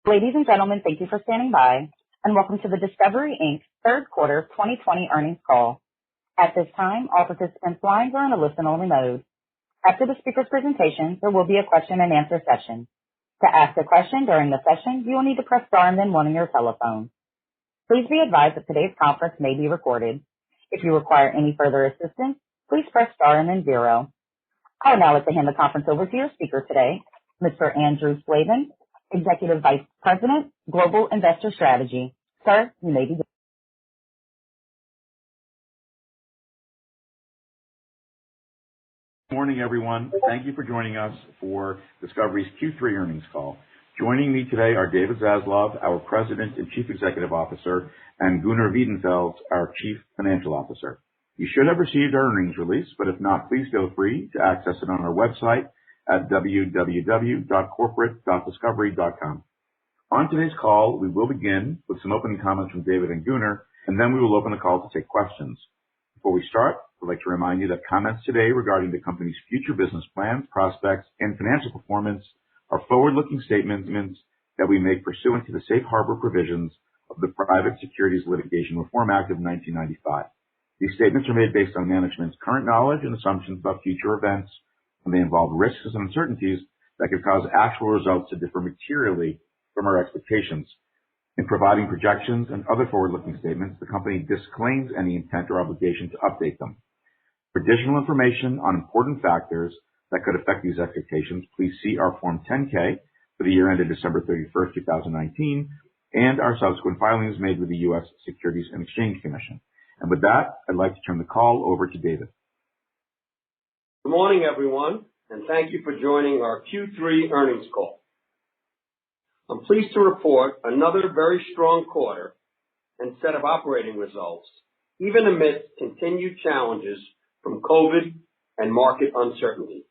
Ladies and gentlemen, thank you for standing by, and welcome to the Discovery, Inc. Third Quarter 2020 Earnings Call. At this time, all participants' lines are in a listen-only mode. After the speaker's presentation, there will be a question-and-answer session. To ask a question during the session, you will need to press star and then one on your telephone. Please be advised that today's conference may be recorded. If you require any further assistance, please press star and then zero. I would now like to hand the conference over to your speaker today, Mr. Andrew Slavin, Executive Vice President, Global Investor Strategy. Sir, you may begin. Good morning, everyone. Thank you for joining us for Discovery's Q3 earnings call. Joining me today are David Zaslav, our President and Chief Executive Officer, and Gunnar Wiedenfels, our Chief Financial Officer. You should have received our earnings release, but if not, please feel free to access it on our website at www.corporate.discovery.com. On today's call, we will begin with some opening comments from David and Gunnar, and then we will open the call to take questions. Before we start, I'd like to remind you that comments today regarding the company's future business plans, prospects, and financial performance are forward-looking statements that we make pursuant to the safe harbor provisions of the Private Securities Litigation Reform Act of 1995. These statements are made based on management's current knowledge and assumptions about future events, and they involve risks and uncertainties that could cause actual results to differ materially from our expectations. In providing projections and other forward-looking statements, the company disclaims any intent or obligation to update them. For additional information on important factors that could affect these expectations, please see our Form 10-K for the year ended December 31st, 2019, and our subsequent filings made with the U.S. Securities and Exchange Commission. And with that, I'd like to turn the call over to David. Good morning, everyone, and thank you for joining our Q3 earnings call. I'm pleased to report another very strong quarter and set of operating results, even amidst continued challenges from COVID and market uncertainty.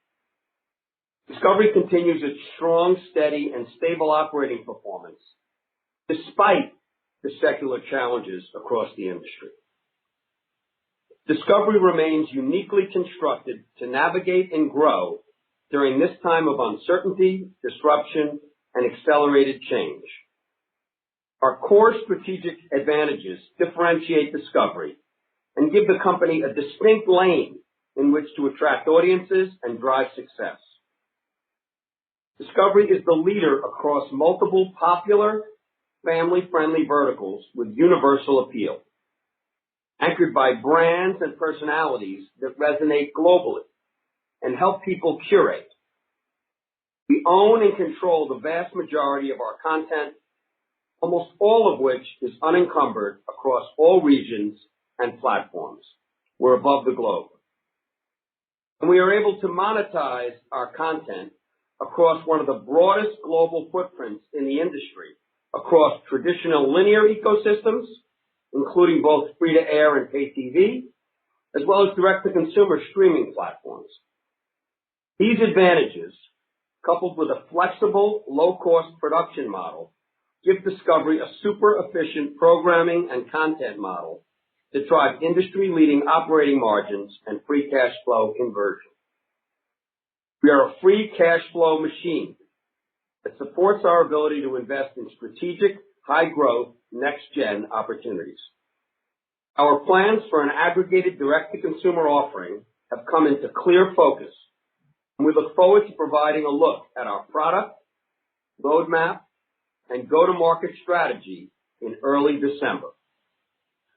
Discovery continues its strong, steady, and stable operating performance, despite the secular challenges across the industry. Discovery remains uniquely constructed to navigate and grow during this time of uncertainty, disruption, and accelerated change. Our core strategic advantages differentiate Discovery and give the company a distinct lane in which to attract audiences and drive success. Discovery is the leader across multiple popular, family-friendly verticals with universal appeal, anchored by brands and personalities that resonate globally and help people curate. We own and control the vast majority of our content, almost all of which is unencumbered across all regions and platforms. We're above the globe. And we are able to monetize our content across one of the broadest global footprints in the industry, across traditional linear ecosystems, including both free-to-air and pay TV, as well as direct-to-consumer streaming platforms. These advantages, coupled with a flexible, low-cost production model, give Discovery a super-efficient programming and content model that drive industry-leading operating margins and free cash flow conversion. We are a free cash flow machine that supports our ability to invest in strategic, high-growth, next-gen opportunities. Our plans for an aggregated direct-to-consumer offering have come into clear focus, and we look forward to providing a look at our product, roadmap, and go-to-market strategy in early December.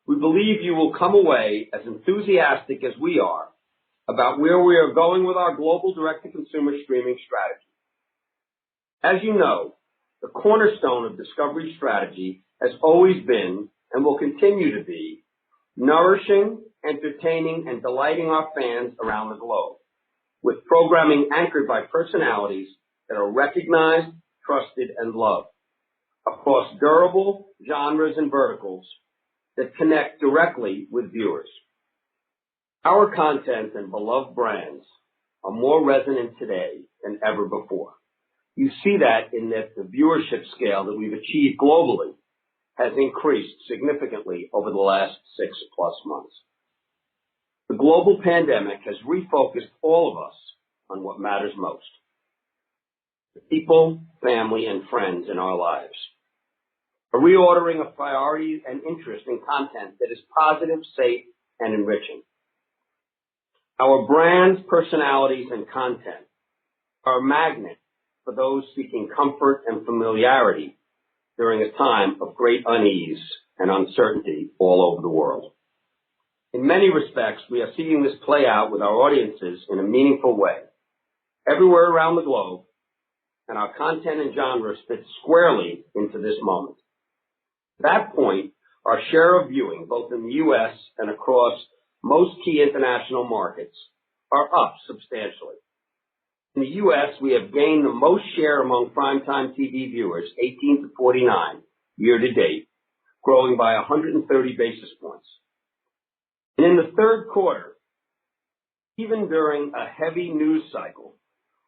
We believe you will come away as enthusiastic as we are about where we are going with our global direct-to-consumer streaming strategy. As you know, the cornerstone of Discovery's strategy has always been, and will continue to be, nourishing, entertaining, and delighting our fans around the globe, with programming anchored by personalities that are recognized, trusted, and loved, across durable genres and verticals that connect directly with viewers. Our content and beloved brands are more resonant today than ever before. You see that in that the viewership scale that we've achieved globally has increased significantly over the last 6+ months. The global pandemic has refocused all of us on what matters most. the people, family, and friends in our lives. A reordering of priorities and interest in content that is positive, safe, and enriching. Our brands, personalities, and content are a magnet for those seeking comfort and familiarity during a time of great unease and uncertainty all over the world. In many respects, we are seeing this play out with our audiences in a meaningful way, everywhere around the globe, and our content and genres fit squarely into this moment. To that point, our share of viewing, both in the U.S. and across most key international markets, are up substantially. In the U.S., we have gained the most share among primetime TV viewers, 18 to 49, year to date, growing by 130 basis points. And in the third quarter, even during a heavy news cycle,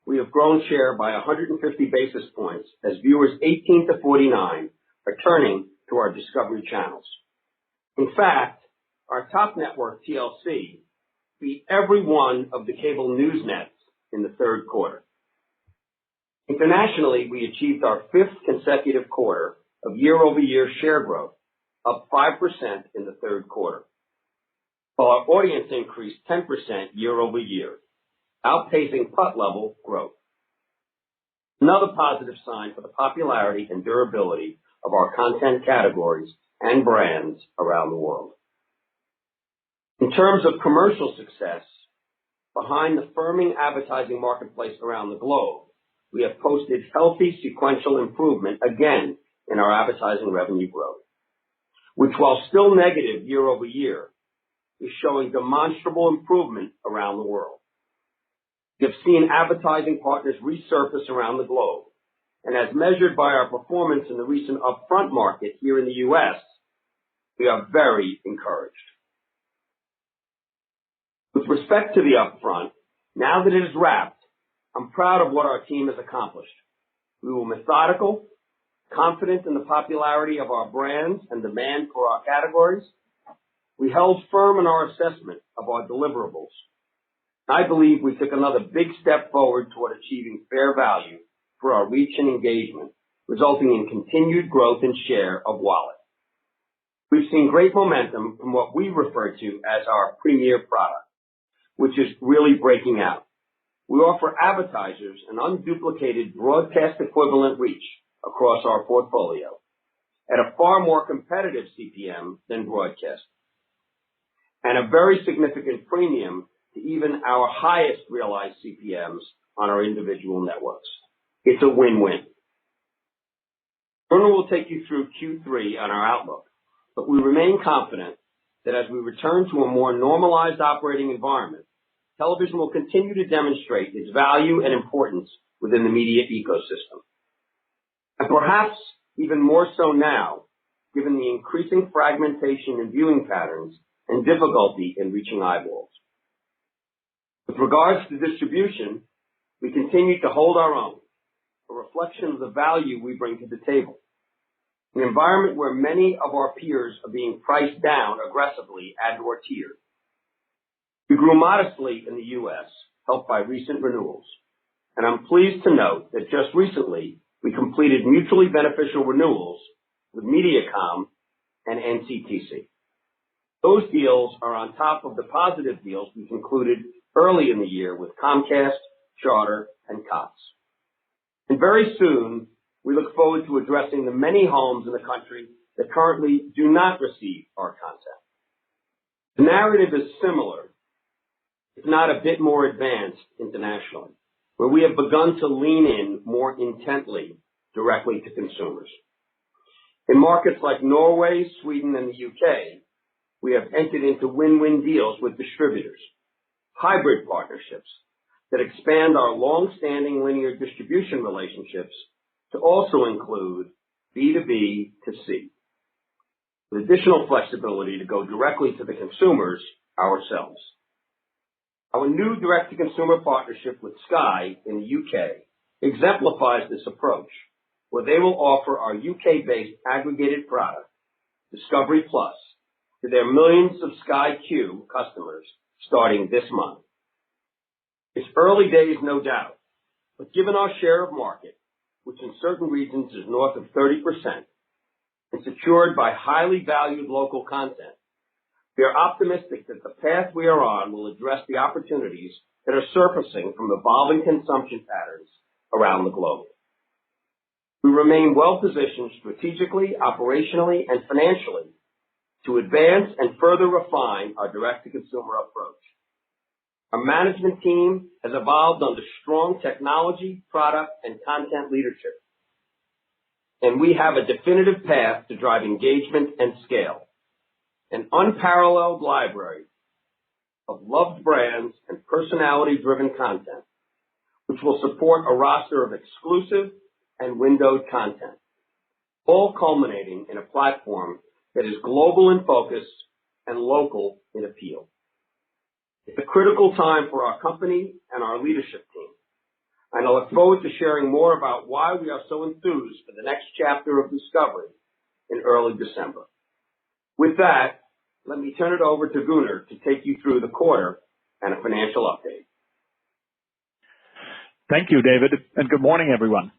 we have grown share by 150 basis points as viewers 18 to 49 are turning to our Discovery channels. In fact, our top network, TLC, beat every one of the cable news nets in the third quarter. Internationally, we achieved our fifth consecutive quarter of year-over-year share growth, up 5% in the third quarter, while our audience increased 10% year-over-year, outpacing PUT level growth. Another positive sign for the popularity and durability of our content categories and brands around the world. In terms of commercial success, behind the firming advertising marketplace around the globe, we have posted healthy sequential improvement again in our advertising revenue growth, which, while still negative year over year, is showing demonstrable improvement around the world. We have seen advertising partners resurface around the globe, and as measured by our performance in the recent upfront market here in the U.S., we are very encouraged. With respect to the upfront, now that it is wrapped, I'm proud of what our team has accomplished. We were methodical, confident in the popularity of our brands and demand for our categories. We held firm in our assessment of our deliverables. I believe we took another big step forward toward achieving fair value for our reach and engagement, resulting in continued growth in share of wallet. We've seen great momentum from what we refer to as our premier product, which is really breaking out. We offer advertisers an unduplicated broadcast equivalent reach across our portfolio at a far more competitive CPM than broadcast, and a very significant premium to even our highest realized CPMs on our individual networks. It's a win-win. Werner will take you through Q3 on our outlook, but we remain confident that as we return to a more normalized operating environment, television will continue to demonstrate its value and importance within the media ecosystem. And perhaps even more so now, given the increasing fragmentation in viewing patterns and difficulty in reaching eyeballs. With regards to distribution, we continue to hold our own, a reflection of the value we bring to the table. An environment where many of our peers are being priced down aggressively and/or tiered. We grew modestly in the U.S., helped by recent renewals, and I'm pleased to note that just recently we completed mutually beneficial renewals with Mediacom and NCTC. Those deals are on top of the positive deals we concluded early in the year with Comcast, Charter, and Cox. And very soon, we look forward to addressing the many homes in the country that currently do not receive our content. The narrative is similar, if not a bit more advanced internationally, where we have begun to lean in more intently directly to consumers. In markets like Norway, Sweden, and the UK, we have entered into win-win deals with distributors, hybrid partnerships that expand our long-standing linear distribution relationships to also include B2B to C, with additional flexibility to go directly to the consumers ourselves. Our new direct-to-consumer partnership with Sky in the UK exemplifies this approach, where they will offer our UK-based aggregated product, Discovery Plus, to their millions of Sky Q customers starting this month. It's early days, no doubt, but given our share of market which in certain regions is north of 30%, and secured by highly valued local content, we are optimistic that the path we are on will address the opportunities that are surfacing from evolving consumption patterns around the globe. We remain well-positioned strategically, operationally, and financially to advance and further refine our direct-to-consumer approach. Our management team has evolved under strong technology, product, and content leadership, and we have a definitive path to drive engagement and scale. An unparalleled library of loved brands and personality-driven content, which will support a roster of exclusive and windowed content, all culminating in a platform that is global in focus and local in appeal. It's a critical time for our company and our leadership team, and I look forward to sharing more about why we are so enthused for the next chapter of discovery in early December. With that, let me turn it over to Gunnar to take you through the quarter and a financial update. Thank you, David, and good morning, everyone.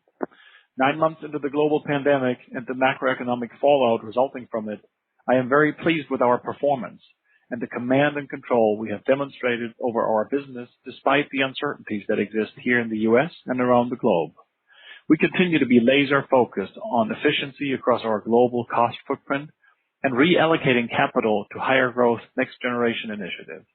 9 months into the global pandemic and the macroeconomic fallout resulting from it, I am very pleased with our performance and the command and control we have demonstrated over our business despite the uncertainties that exist here in the U.S. and around the globe. We continue to be laser focused on efficiency across our global cost footprint and reallocating capital to higher growth next generation initiatives.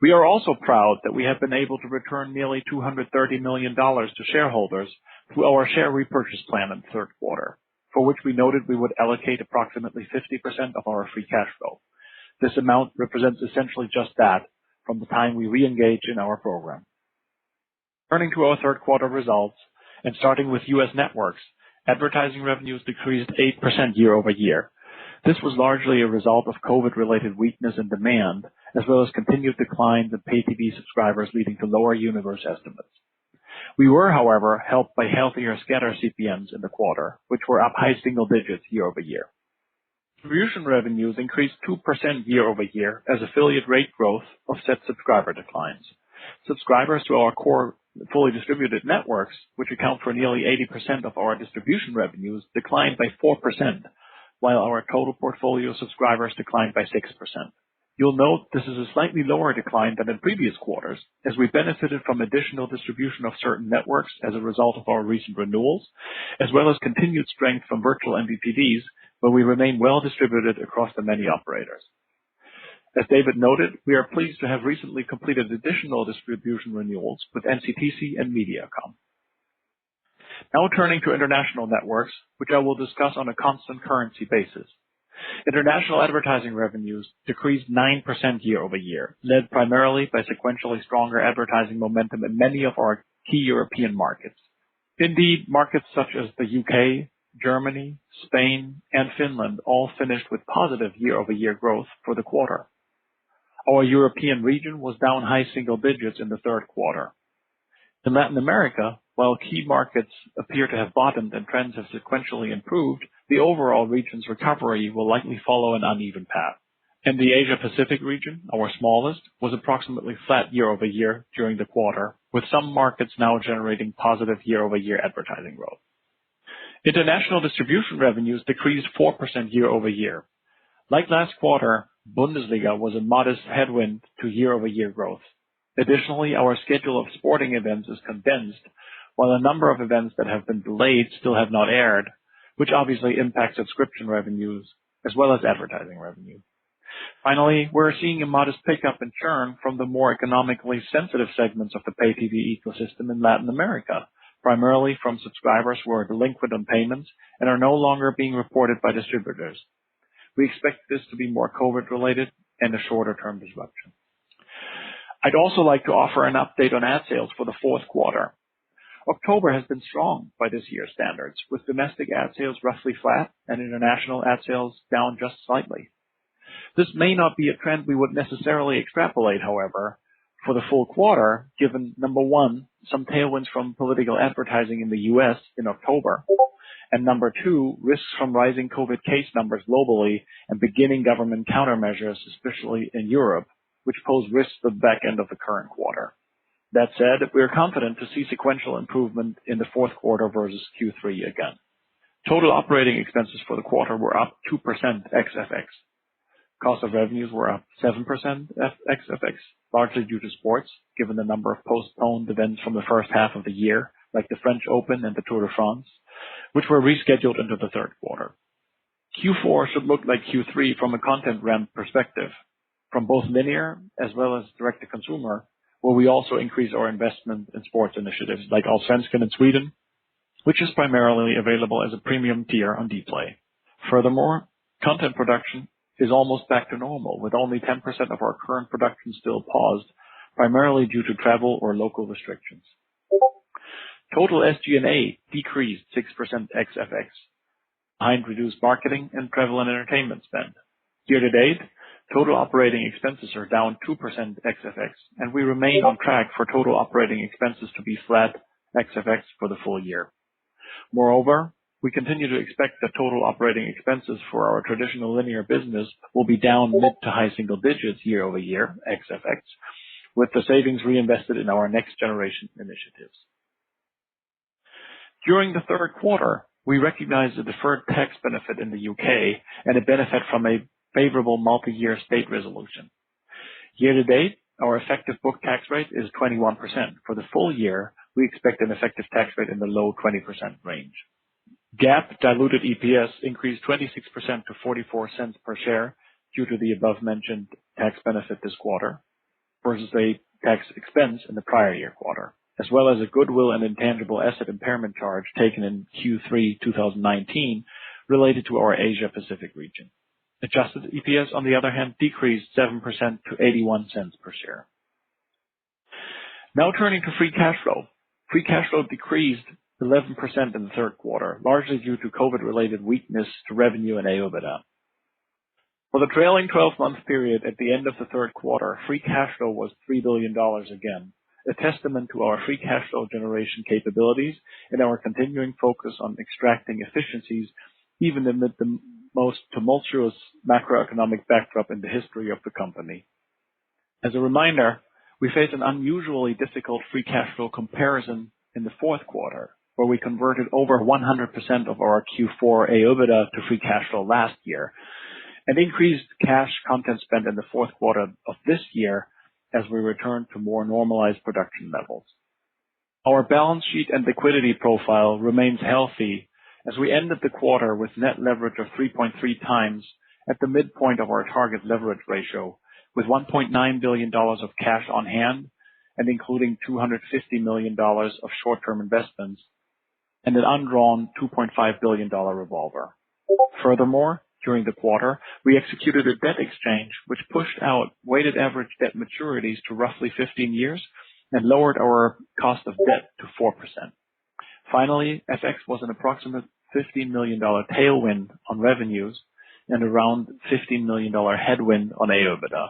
We are also proud that we have been able to return nearly $230 million to shareholders through our share repurchase plan in the third quarter, for which we noted we would allocate approximately 50% of our free cash flow. This amount represents essentially just that from the time we re-engage in our program. Turning to our third quarter results and starting with U.S. networks, advertising revenues decreased 8% year over year. This was largely a result of COVID-related weakness in demand, as well as continued declines in pay TV subscribers leading to lower universe estimates. We were, however, helped by healthier scatter CPMs in the quarter, which were up high single digits year over year. Distribution revenues increased 2% year over year as affiliate rate growth offset subscriber declines. Subscribers to our core fully distributed networks, which account for nearly 80% of our distribution revenues, declined by 4%, while our total portfolio subscribers declined by 6%. You'll note this is a slightly lower decline than in previous quarters, as we benefited from additional distribution of certain networks as a result of our recent renewals, as well as continued strength from virtual MVPDs, where we remain well distributed across the many operators. As David noted, we are pleased to have recently completed additional distribution renewals with NCTC and Mediacom. Now turning to international networks, which I will discuss on a constant currency basis. International advertising revenues decreased 9% year over year, led primarily by sequentially stronger advertising momentum in many of our key European markets. Indeed, markets such as the UK, Germany, Spain, and Finland all finished with positive year-over-year growth for the quarter. Our European region was down high single digits in the third quarter. In Latin America, while key markets appear to have bottomed and trends have sequentially improved, the overall region's recovery will likely follow an uneven path. In the Asia-Pacific region, our smallest, was approximately flat year-over-year during the quarter, with some markets now generating positive year-over-year advertising growth. International distribution revenues decreased 4% year-over-year. Like last quarter, Bundesliga was a modest headwind to year-over-year growth. Additionally, our schedule of sporting events is condensed, while a number of events that have been delayed still have not aired, which obviously impacts subscription revenues as well as advertising revenue. Finally, we're seeing a modest pickup in churn from the more economically sensitive segments of the pay TV ecosystem in Latin America, primarily from subscribers who are delinquent on payments and are no longer being reported by distributors. We expect this to be more COVID-related and a shorter-term disruption. I'd also like to offer an update on ad sales for the fourth quarter. October has been strong by this year's standards, with domestic ad sales roughly flat and international ad sales down just slightly. This may not be a trend we would necessarily extrapolate, however, for the full quarter, given, number one, some tailwinds from political advertising in the U.S. in October, and number two, risks from rising COVID case numbers globally and beginning government countermeasures, especially in Europe, which pose risks to the back end of the current quarter. That said, we are confident to see sequential improvement in the fourth quarter versus Q3 again. Total operating expenses for the quarter were up 2% ex-FX. Cost of revenues were up 7% ex-FX, largely due to sports, given the number of postponed events from the first half of the year, like the French Open and the Tour de France, which were rescheduled into the third quarter. Q4 should look like Q3 from a content ramp perspective, from both linear as well as direct-to-consumer, where we also increase our investment in sports initiatives like Allsvenskan in Sweden, which is primarily available as a premium tier on Dplay. Furthermore, content production is almost back to normal, with only 10% of our current production still paused, primarily due to travel or local restrictions. Total SG&A decreased 6% ex-FX, behind reduced marketing and travel and entertainment spend. Year to date, total operating expenses are down 2% ex-FX, and we remain on track for total operating expenses to be flat ex-FX for the full year. Moreover, we continue to expect that total operating expenses for our traditional linear business will be down mid to high single digits year over year, ex-FX, with the savings reinvested in our next generation initiatives. During the third quarter, we recognized a deferred tax benefit in the UK and a benefit from a favorable multi-year state resolution. Year to date, our effective book tax rate is 21%. For the full year, we expect an effective tax rate in the low 20% range. GAAP diluted EPS increased 26% to 44 cents per share due to the above-mentioned tax benefit this quarter versus a tax expense in the prior year quarter, as well as a goodwill and intangible asset impairment charge taken in Q3 2019 related to our Asia Pacific region. Adjusted EPS, on the other hand, decreased 7% to 81 cents per share. Now turning to free cash flow. Free cash flow decreased 11% in the third quarter, largely due to COVID-related weakness to revenue and AOIBDA. For the trailing 12-month period at the end of the third quarter, free cash flow was $3 billion again, a testament to our free cash flow generation capabilities and our continuing focus on extracting efficiencies even amid the most tumultuous macroeconomic backdrop in the history of the company. As a reminder, we face an unusually difficult free cash flow comparison in the fourth quarter, where we converted over 100% of our Q4 AOIBDA to free cash flow last year, and increased cash content spend in the fourth quarter of this year as we return to more normalized production levels. Our balance sheet and liquidity profile remains healthy as we ended the quarter with net leverage of 3.3 times at the midpoint of our target leverage ratio, with $1.9 billion of cash on hand and including $250 million of short-term investments and an undrawn $2.5 billion revolver. Furthermore, during the quarter, we executed a debt exchange which pushed out weighted average debt maturities to roughly 15 years and lowered our cost of debt to 4%. Finally, FX was an approximate $15 million tailwind on revenues and around $15 million headwind on AOIBDA.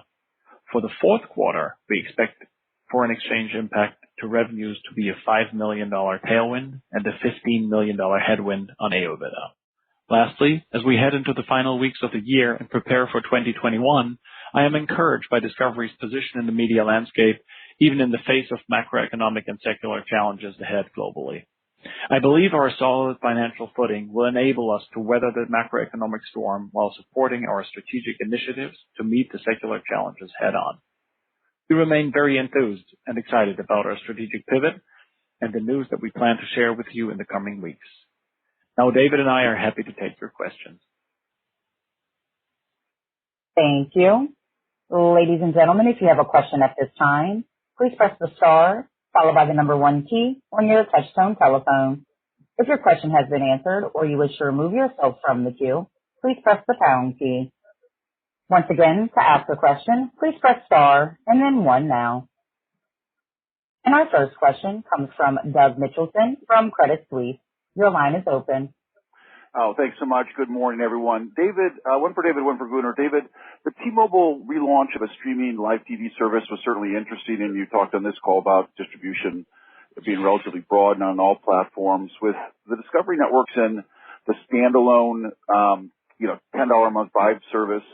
For the fourth quarter, we expect foreign exchange impact to revenues to be a $5 million tailwind and a $15 million headwind on AOIBDA. Lastly, as we head into the final weeks of the year and prepare for 2021, I am encouraged by Discovery's position in the media landscape, even in the face of macroeconomic and secular challenges ahead globally. I believe our solid financial footing will enable us to weather the macroeconomic storm while supporting our strategic initiatives to meet the secular challenges head on. We remain very enthused and excited about our strategic pivot and the news that we plan to share with you in the coming weeks. Now, David and I are happy to take your questions. Thank you. Ladies and gentlemen, if you have a question at this time, please press the star followed by the number 1 key on your touchtone telephone. If your question has been answered or you wish to remove yourself from the queue, please press the pound key. Once again, to ask a question, please press star and then 1 now. And our first question comes from Doug Mitchelson from Credit Suisse. Your line is open. Oh, thanks so much. Good morning, everyone. David, one for David, one for Gunnar. David, the T-Mobile relaunch of a streaming live TV service was certainly interesting, and you talked on this call about distribution being relatively broad and on all platforms. With the Discovery Networks and the standalone, $10 a month Vibe service,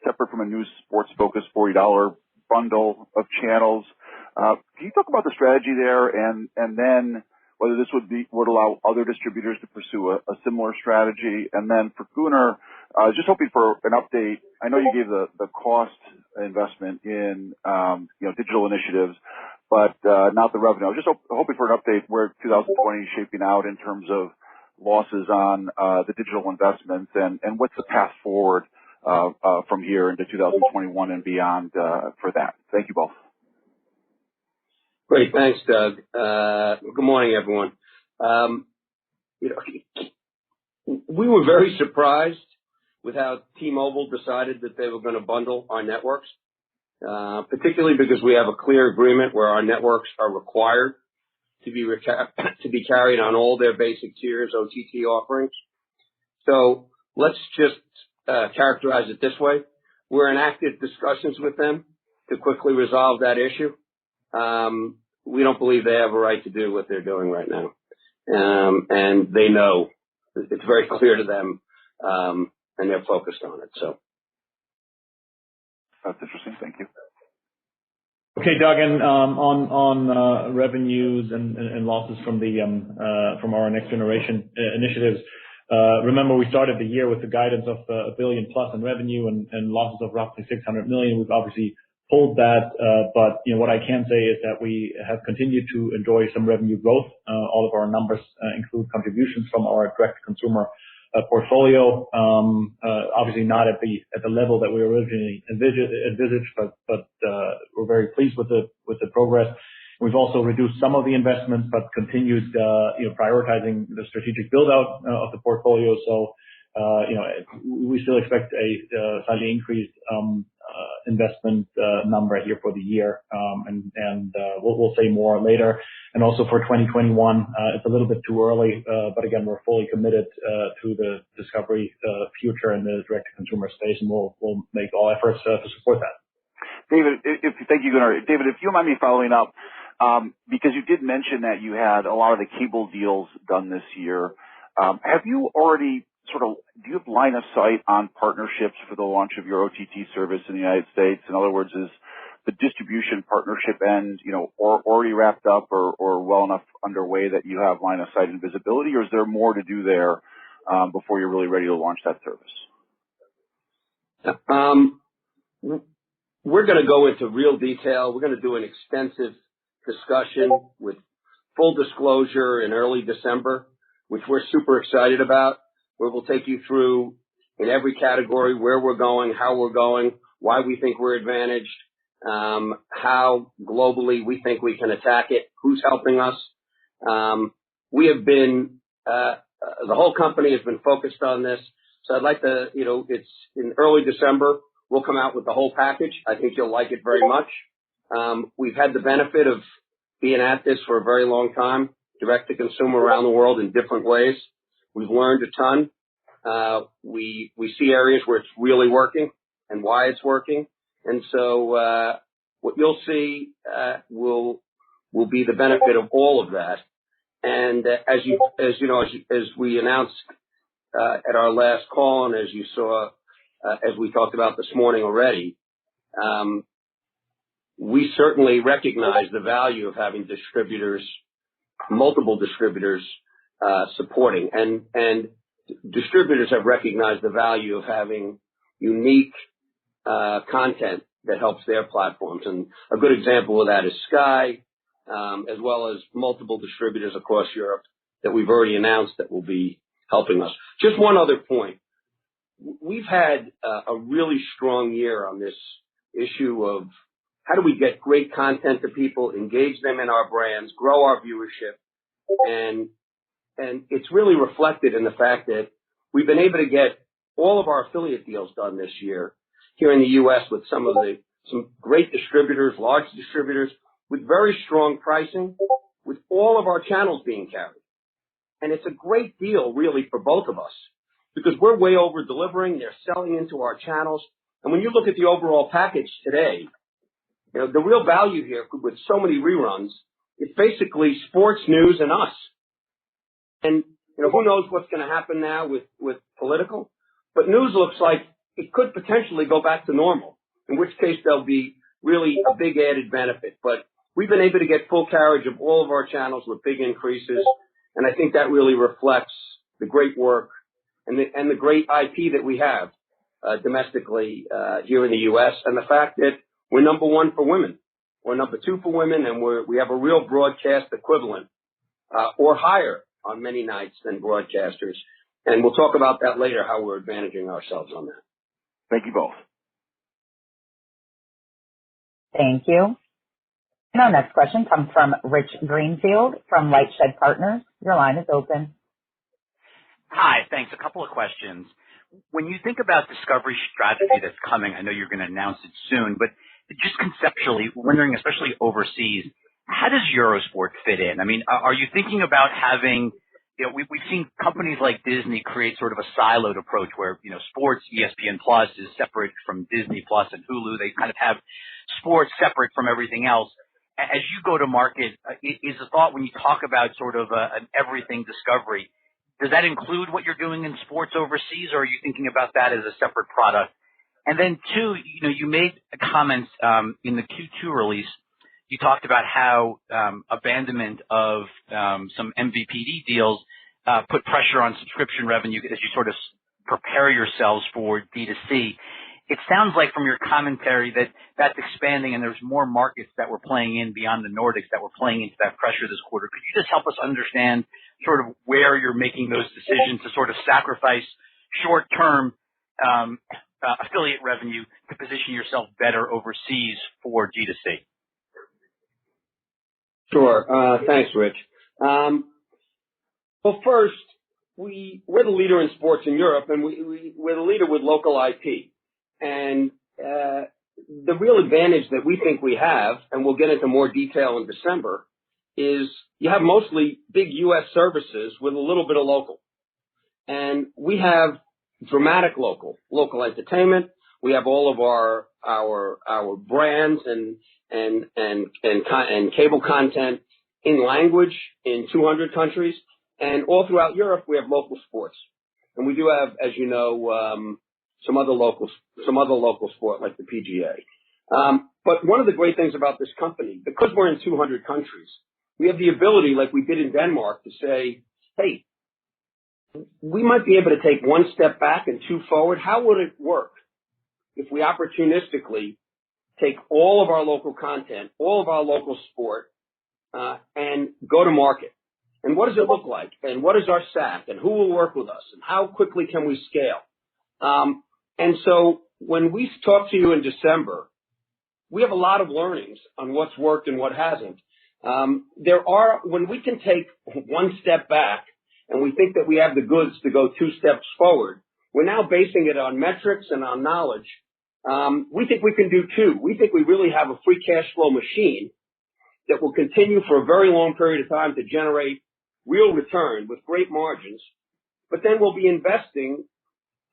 separate from a new sports-focused $40 bundle of channels, Can you talk about the strategy there and then whether this would allow other distributors to pursue a similar strategy? And then for Gunnar, just hoping for an update. I know you gave the cost investment in, digital initiatives, but not the revenue. I was just hoping for an update where 2020 is shaping out in terms of losses on the digital investments and what's the path forward from here into 2021 and beyond for that. Thank you both. Great. Thanks, Doug. Good morning, everyone. We were very surprised with how T-Mobile decided that they were going to bundle our networks, particularly because we have a clear agreement where our networks are required to be carried on all their basic tiers OTT offerings. So let's just characterize it this way. We're in active discussions with them to quickly resolve that issue. We don't believe they have a right to do what they're doing right now. And they know it's very clear to them, and they're focused on it. So that's interesting. Thank you. Okay, Doug, and on revenues and losses from our next generation initiatives. Remember, we started the year with the guidance of $1 billion plus in revenue and losses of roughly $600 million. We've obviously pulled that, but what I can say is that we have continued to enjoy some revenue growth. All of our numbers include contributions from our direct consumer portfolio. Obviously not at the level that we originally envisaged, but we're very pleased with the progress. We've also reduced some of the investments, but continued prioritizing the strategic build out of the portfolio. So we still expect a slightly increased investment number here for the year, and we'll say more later. And also for 2021, it's a little bit too early, but again, we're fully committed to the Discovery future in the direct-to-consumer space, and we'll make all efforts to support that. David, thank you, Gunnar. David, if you don't mind me following up, because you did mention that you had a lot of the cable deals done this year. Have you already do you have line of sight on partnerships for the launch of your OTT service in the United States? In other words, is the distribution partnership end, or already wrapped up or well enough underway that you have line of sight and visibility, or is there more to do there before you're really ready to launch that service? We're going to go into real detail. We're going to do an extensive discussion with full disclosure in early December, which we're super excited about, where we'll take you through in every category where we're going, how we're going, why we think we're advantaged, how globally we think we can attack it, who's helping us. We have been, the whole company has been focused on this. So I'd like to, it's in early December, we'll come out with the whole package. I think you'll like it very much. We've had the benefit of being at this for a very long time, direct to consumer around the world in different ways. We've learned a ton. We see areas where it's really working and why it's working. And so, what you'll see, will be the benefit of all of that. And, as we announced, at our last call, and as you saw, as we talked about this morning already, we certainly recognize the value of having distributors, multiple distributors, supporting, and distributors have recognized the value of having unique content that helps their platforms. And a good example of that is Sky, as well as multiple distributors across Europe that we've already announced that will be helping us. Just one other point. We've had a really strong year on this issue of how do we get great content to people, engage them in our brands, grow our viewership, and it's really reflected in the fact that we've been able to get all of our affiliate deals done this year here in the U.S. with some great distributors, large distributors, with very strong pricing, with all of our channels being carried. And it's a great deal, really, for both of us, because we're way over delivering. They're selling into our channels. And when you look at the overall package today, the real value here with so many reruns, it's basically sports, news, and us. And, who knows what's going to happen now with political, but news looks like it could potentially go back to normal, in which case there'll be really a big added benefit. But we've been able to get full carriage of all of our channels with big increases. And I think that really reflects the great work and the great IP that we have domestically here in the U.S. and the fact that we're number one for women, we're number two for women, and we have a real broadcast equivalent or higher on many nights than broadcasters. And we'll talk about that later, how we're advantaging ourselves on that. Thank you both. Thank you. And our next question comes from Rich Greenfield from Lightshed Partners. Your line is open. Hi, thanks. A couple of questions. When you think about discovery strategy that's coming, I know you're going to announce it soon, but just conceptually, wondering, especially overseas, how does Eurosport fit in? I mean, are you thinking about having, we've seen companies like Disney create sort of a siloed approach where, sports, ESPN Plus is separate from Disney Plus and Hulu. They kind of have sports separate from everything else. As you go to market, is the thought when you talk about sort of an everything discovery, does that include what you're doing in sports overseas, or are you thinking about that as a separate product? And then two, you made comments in the Q2 release. You talked about how abandonment of some MVPD deals put pressure on subscription revenue as you sort of prepare yourselves for D2C. It sounds like from your commentary that that's expanding and there's more markets that we're playing in beyond the Nordics that we're playing into that pressure this quarter. Could you just help us understand sort of where you're making those decisions to sort of sacrifice short-term affiliate revenue to position yourself better overseas for D2C? Sure. Thanks, Rich. Well, first, we're the leader in sports in Europe, and we're the leader with local IP. And the real advantage that we think we have, and we'll get into more detail in December, is you have mostly big U.S. services with a little bit of local. And we have dramatic local entertainment. We have all of our brands and cable content in language in 200 countries. And all throughout Europe, we have local sports. And we do have, as you know, some other local sport like the PGA. But one of the great things about this company, because we're in 200 countries, we have the ability, like we did in Denmark, to say, hey, we might be able to take one step back and two forward. How would it work if we opportunistically take all of our local content, all of our local sport, and go to market? And what does it look like? And what is our SAC? And who will work with us? And how quickly can we scale? And so when we talk to you in December, we have a lot of learnings on what's worked and what hasn't. When we can take one step back and we think that we have the goods to go two steps forward, we're now basing it on metrics and on knowledge. We think we can do two. We think we really have a free cash flow machine that will continue for a very long period of time to generate real return with great margins. But then we'll be investing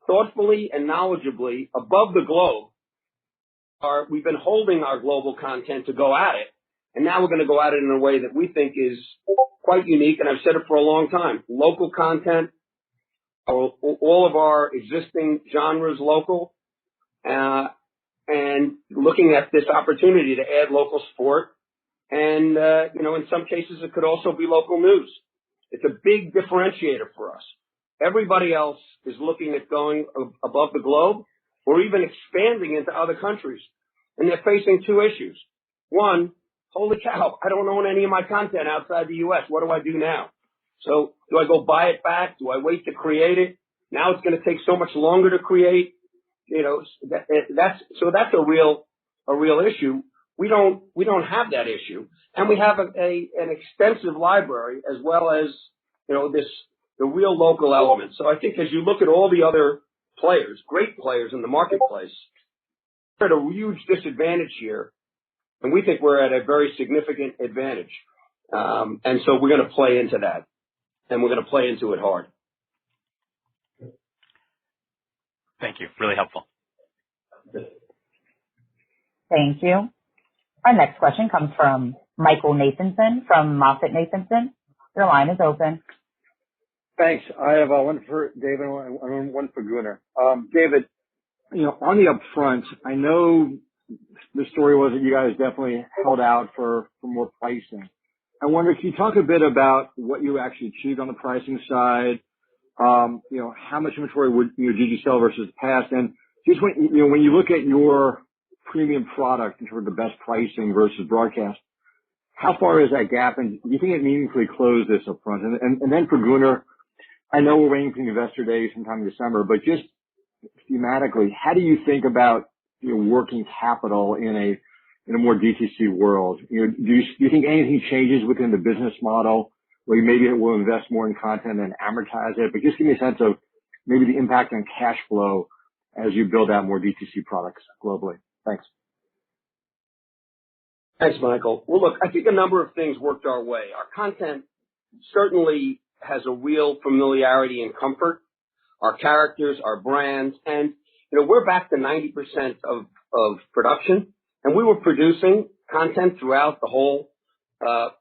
thoughtfully and knowledgeably above the globe. We've been holding our global content to go at it, and now we're going to go at it in a way that we think is quite unique, and I've said it for a long time. Local content, all of our existing genres local, and looking at this opportunity to add local sport, and in some cases it could also be local news. It's a big differentiator for us. Everybody else is looking at going above the globe or even expanding into other countries. And they're facing two issues. One, holy cow, I don't own any of my content outside the U.S. What do I do now? So do I go buy it back? Do I wait to create it? Now it's going to take so much longer to create. That's a real issue. We don't have that issue. And we have an extensive library as well as, the real local element. So I think as you look at all the other players, great players in the marketplace, we're at a huge disadvantage here. And we think we're at a very significant advantage. And so we're going to play into that. And we're going to play into it hard. Thank you. Really helpful. Thank you. Our next question comes from Michael Nathanson from MoffettNathanson. Your line is open. Thanks. I have one for David and one for Gunnar. David, on the upfront, I know the story was that you guys definitely held out for more pricing. I wonder, can you talk a bit about what you actually achieved on the pricing side? How much inventory did you sell versus the past? And just when you look at your premium product in terms of the best pricing versus broadcast, how far is that gap? And do you think it meaningfully closed this up front? And then for Gunnar, I know we're waiting for the Investor Day sometime in December, but just thematically, how do you think about working capital in a more DTC world? Do you think anything changes within the business model where maybe it will invest more in content and amortize it? But just give me a sense of maybe the impact on cash flow as you build out more DTC products globally. Thanks. Thanks, Michael. Well, look, I think a number of things worked our way. Our content certainly has a real familiarity and comfort. Our characters, our brands, and we're back to 90% of production, and we were producing content throughout the whole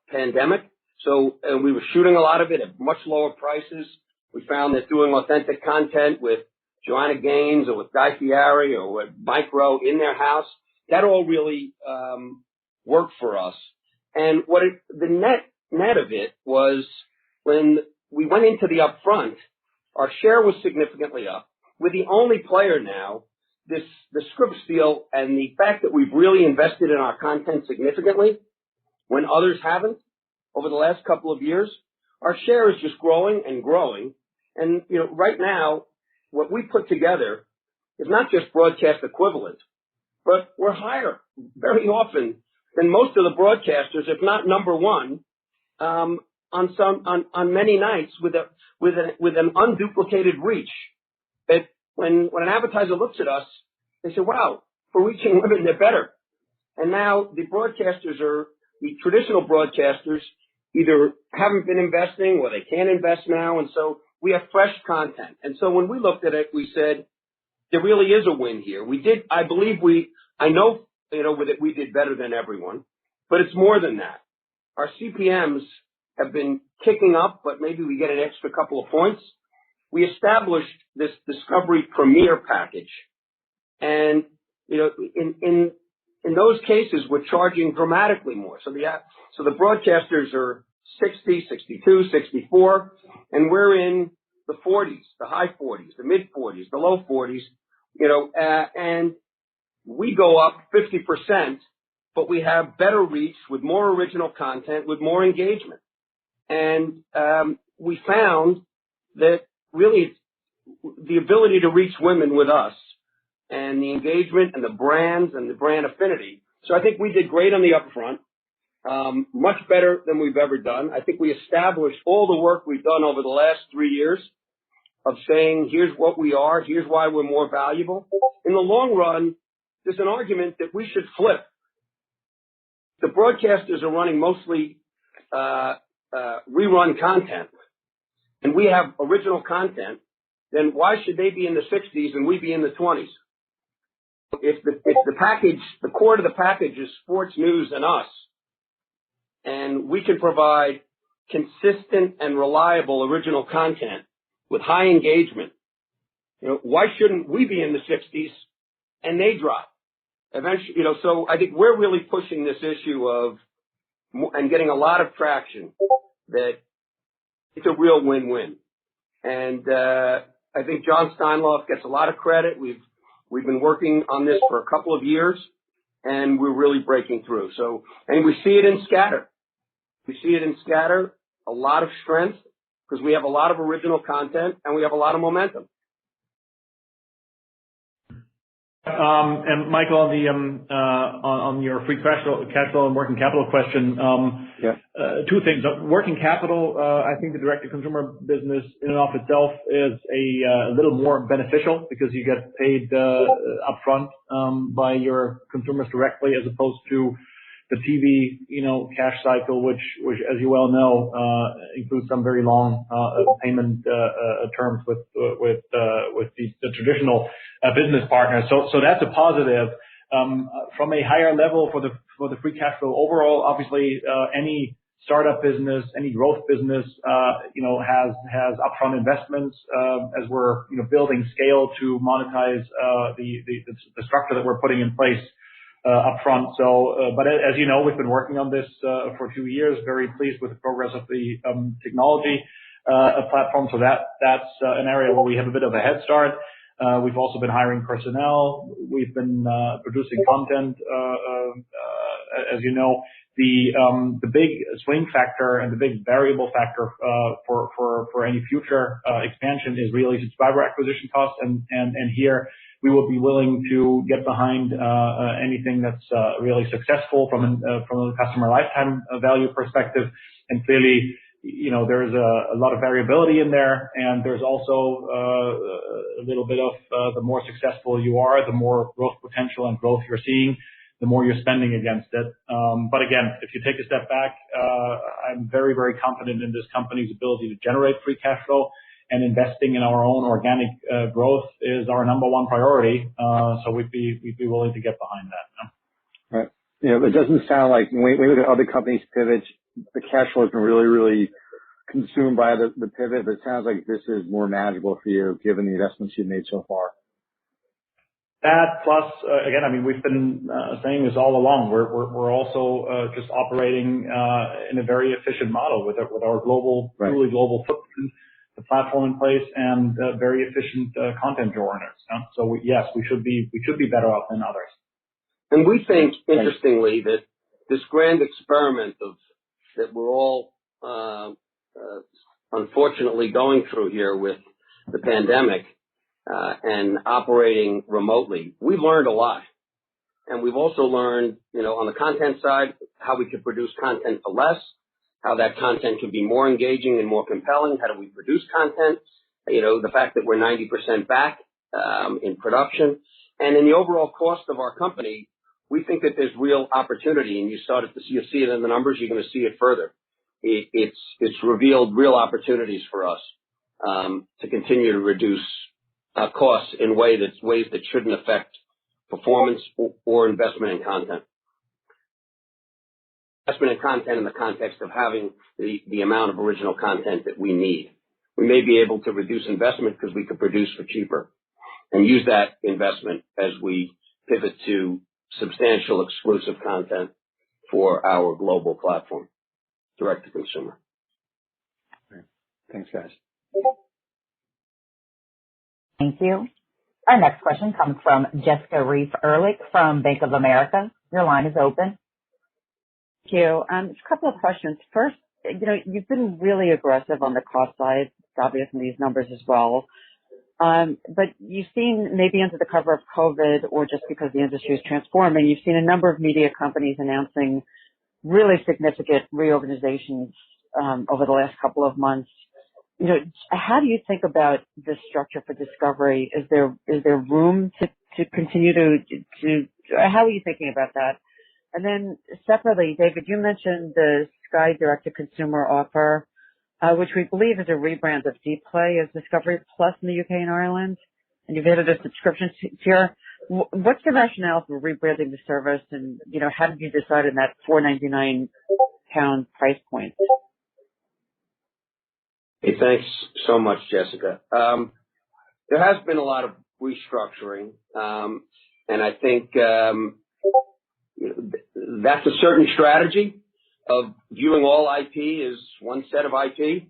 pandemic. So we were shooting a lot of it at much lower prices. We found that doing authentic content with Joanna Gaines or with Guy Fieri or with Mike Rowe in their house, that all really worked for us. And the net of it was when we went into the upfront, our share was significantly up. We're the only player now. The Scripps deal and the fact that we've really invested in our content significantly when others haven't over the last couple of years, our share is just growing and growing. And, right now, what we put together is not just broadcast equivalent, but we're higher very often than most of the broadcasters, if not number one, on many nights with an unduplicated reach. That when an advertiser looks at us, they say, wow, for reaching women, they're better. And now the traditional broadcasters either haven't been investing or they can't invest now. And so we have fresh content. And so when we looked at it, we said, there really is a win here. I know that we did better than everyone, but it's more than that. Our CPMs have been kicking up, but maybe we get an extra couple of points. We established this Discovery Premier package. And, in those cases, we're charging dramatically more. So the broadcasters are 60, 62, 64, and we're in the 40s, the high 40s, the mid 40s, the low 40s, and we go up 50%, but we have better reach with more original content, with more engagement. And we found that really the ability to reach women with us and the engagement and the brands and the brand affinity. So I think we did great on the upfront, much better than we've ever done. I think we established all the work we've done over the last 3 years of saying, here's what we are, here's why we're more valuable. In the long run, there's an argument that we should flip. The broadcasters are running mostly rerun content, and we have original content, then why should they be in the 60s and we be in the 20s? If the package, the core to the package is sports, news, and us, and we can provide consistent and reliable original content with high engagement, why shouldn't we be in the 60s and they drop? Eventually, so I think we're really pushing this issue of, and getting a lot of traction, that it's a real win-win. And I think John Steinlauf gets a lot of credit. We've been working on this for a couple of years, and we're really breaking through. So, and we see it in scatter. We see it in scatter, a lot of strength, because we have a lot of original content and we have a lot of momentum. And Michael, on your free cash flow and working capital question, two things. Working capital, I think the direct-to-consumer business in and of itself is a little more beneficial because you get paid upfront by your consumers directly, as opposed to the TV, cash cycle, which as you well know, includes some very long payment terms with the traditional business partners. So that's a positive. From a higher level for the free cash flow overall, obviously any startup business, any growth business, has upfront investments as we're building scale to monetize the structure that we're putting in place. upfront. But as you know, we've been working on this for 2 years. Very pleased with the progress of the technology platform. So that's an area where we have a bit of a head start. We've also been hiring personnel. We've been producing content. As you know, the big swing factor and the big variable factor for any future expansion is really subscriber acquisition costs. And here we will be willing to get behind anything that's really successful from a customer lifetime value perspective. And clearly, there's a lot of variability in there, and there's also a little bit of the more successful you are, the more growth potential and growth you're seeing, the more you're spending against it. But again, if you take a step back, I'm very, very confident in this company's ability to generate free cash flow, and investing in our own organic growth is our number one priority. So we'd be willing to get behind that. Right. It doesn't sound like when we look at other companies' pivots, the cash flow has been really, really consumed by the pivot, but it sounds like this is more manageable for you given the investments you've made so far. That plus, again, we've been saying this all along. We're also just operating in a very efficient model with our global, truly global footprint, the platform in place, and very efficient content joiners. So yes, we should be better off than others. And we think, interestingly, that this grand experiment that we're all unfortunately going through here with the pandemic and operating remotely, we've learned a lot. And we've also learned, on the content side, how we could produce content for less, how that content can be more engaging and more compelling. How do we produce content? The fact that we're 90% back in production. And in the overall cost of our company, we think that there's real opportunity, and you'll see it in the numbers. You're going to see it further. It's revealed real opportunities for us to continue to reduce costs in ways that shouldn't affect performance or investment in content. Investment in content in the context of having the amount of original content that we need. We may be able to reduce investment because we could produce for cheaper and use that investment as we pivot to substantial exclusive content for our global platform, direct to consumer. Right. Thanks, guys. Thank you. Our next question comes from Jessica Reif Ehrlich from Bank of America. Your line is open. Thank you. Just a couple of questions. First, you've been really aggressive on the cost side. It's obvious in these numbers as well. But you've seen, maybe under the cover of COVID or just because the industry is transforming, you've seen a number of media companies announcing really significant reorganizations over the last couple of months. How do you think about the structure for Discovery? Is there room to continue to how are you thinking about that? And then separately, David, you mentioned the Sky direct-to-consumer offer, which we believe is a rebrand of Dplay as Discovery Plus in the UK and Ireland, and you've added a subscription tier. What's the rationale for rebranding the service, and how did you decide on that £4.99 price point? Hey, thanks so much, Jessica. There has been a lot of restructuring, and I think that's a certain strategy of viewing all IP as one set of IP.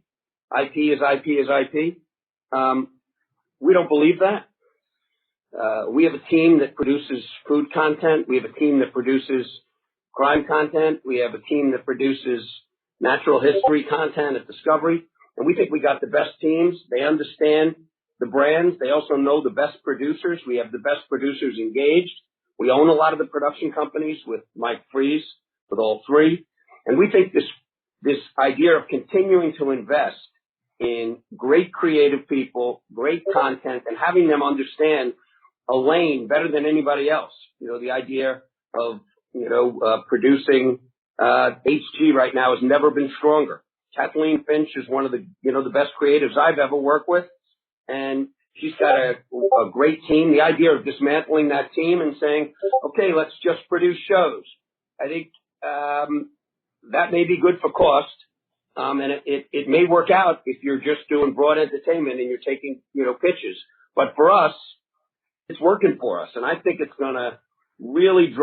IP is IP is IP. We don't believe that. We have a team that produces food content. We have a team that produces crime content. We have a team that produces natural history content at Discovery. And we think we got the best teams. They understand the brands. They also know the best producers. We have the best producers engaged. We own a lot of the production companies with Mike Fries, with all three. And we think this idea of continuing to invest in great creative people, great content, and having them understand a lane better than anybody else. The idea of, producing HG right now has never been stronger. Kathleen Finch is one of the best creatives I've ever worked with. And she's got a great team. The idea of dismantling that team and saying, okay, let's just produce shows. I think that may be good for cost. And it may work out if you're just doing broad entertainment and you're taking, pitches. But for us, it's working for us. And I think it's going to really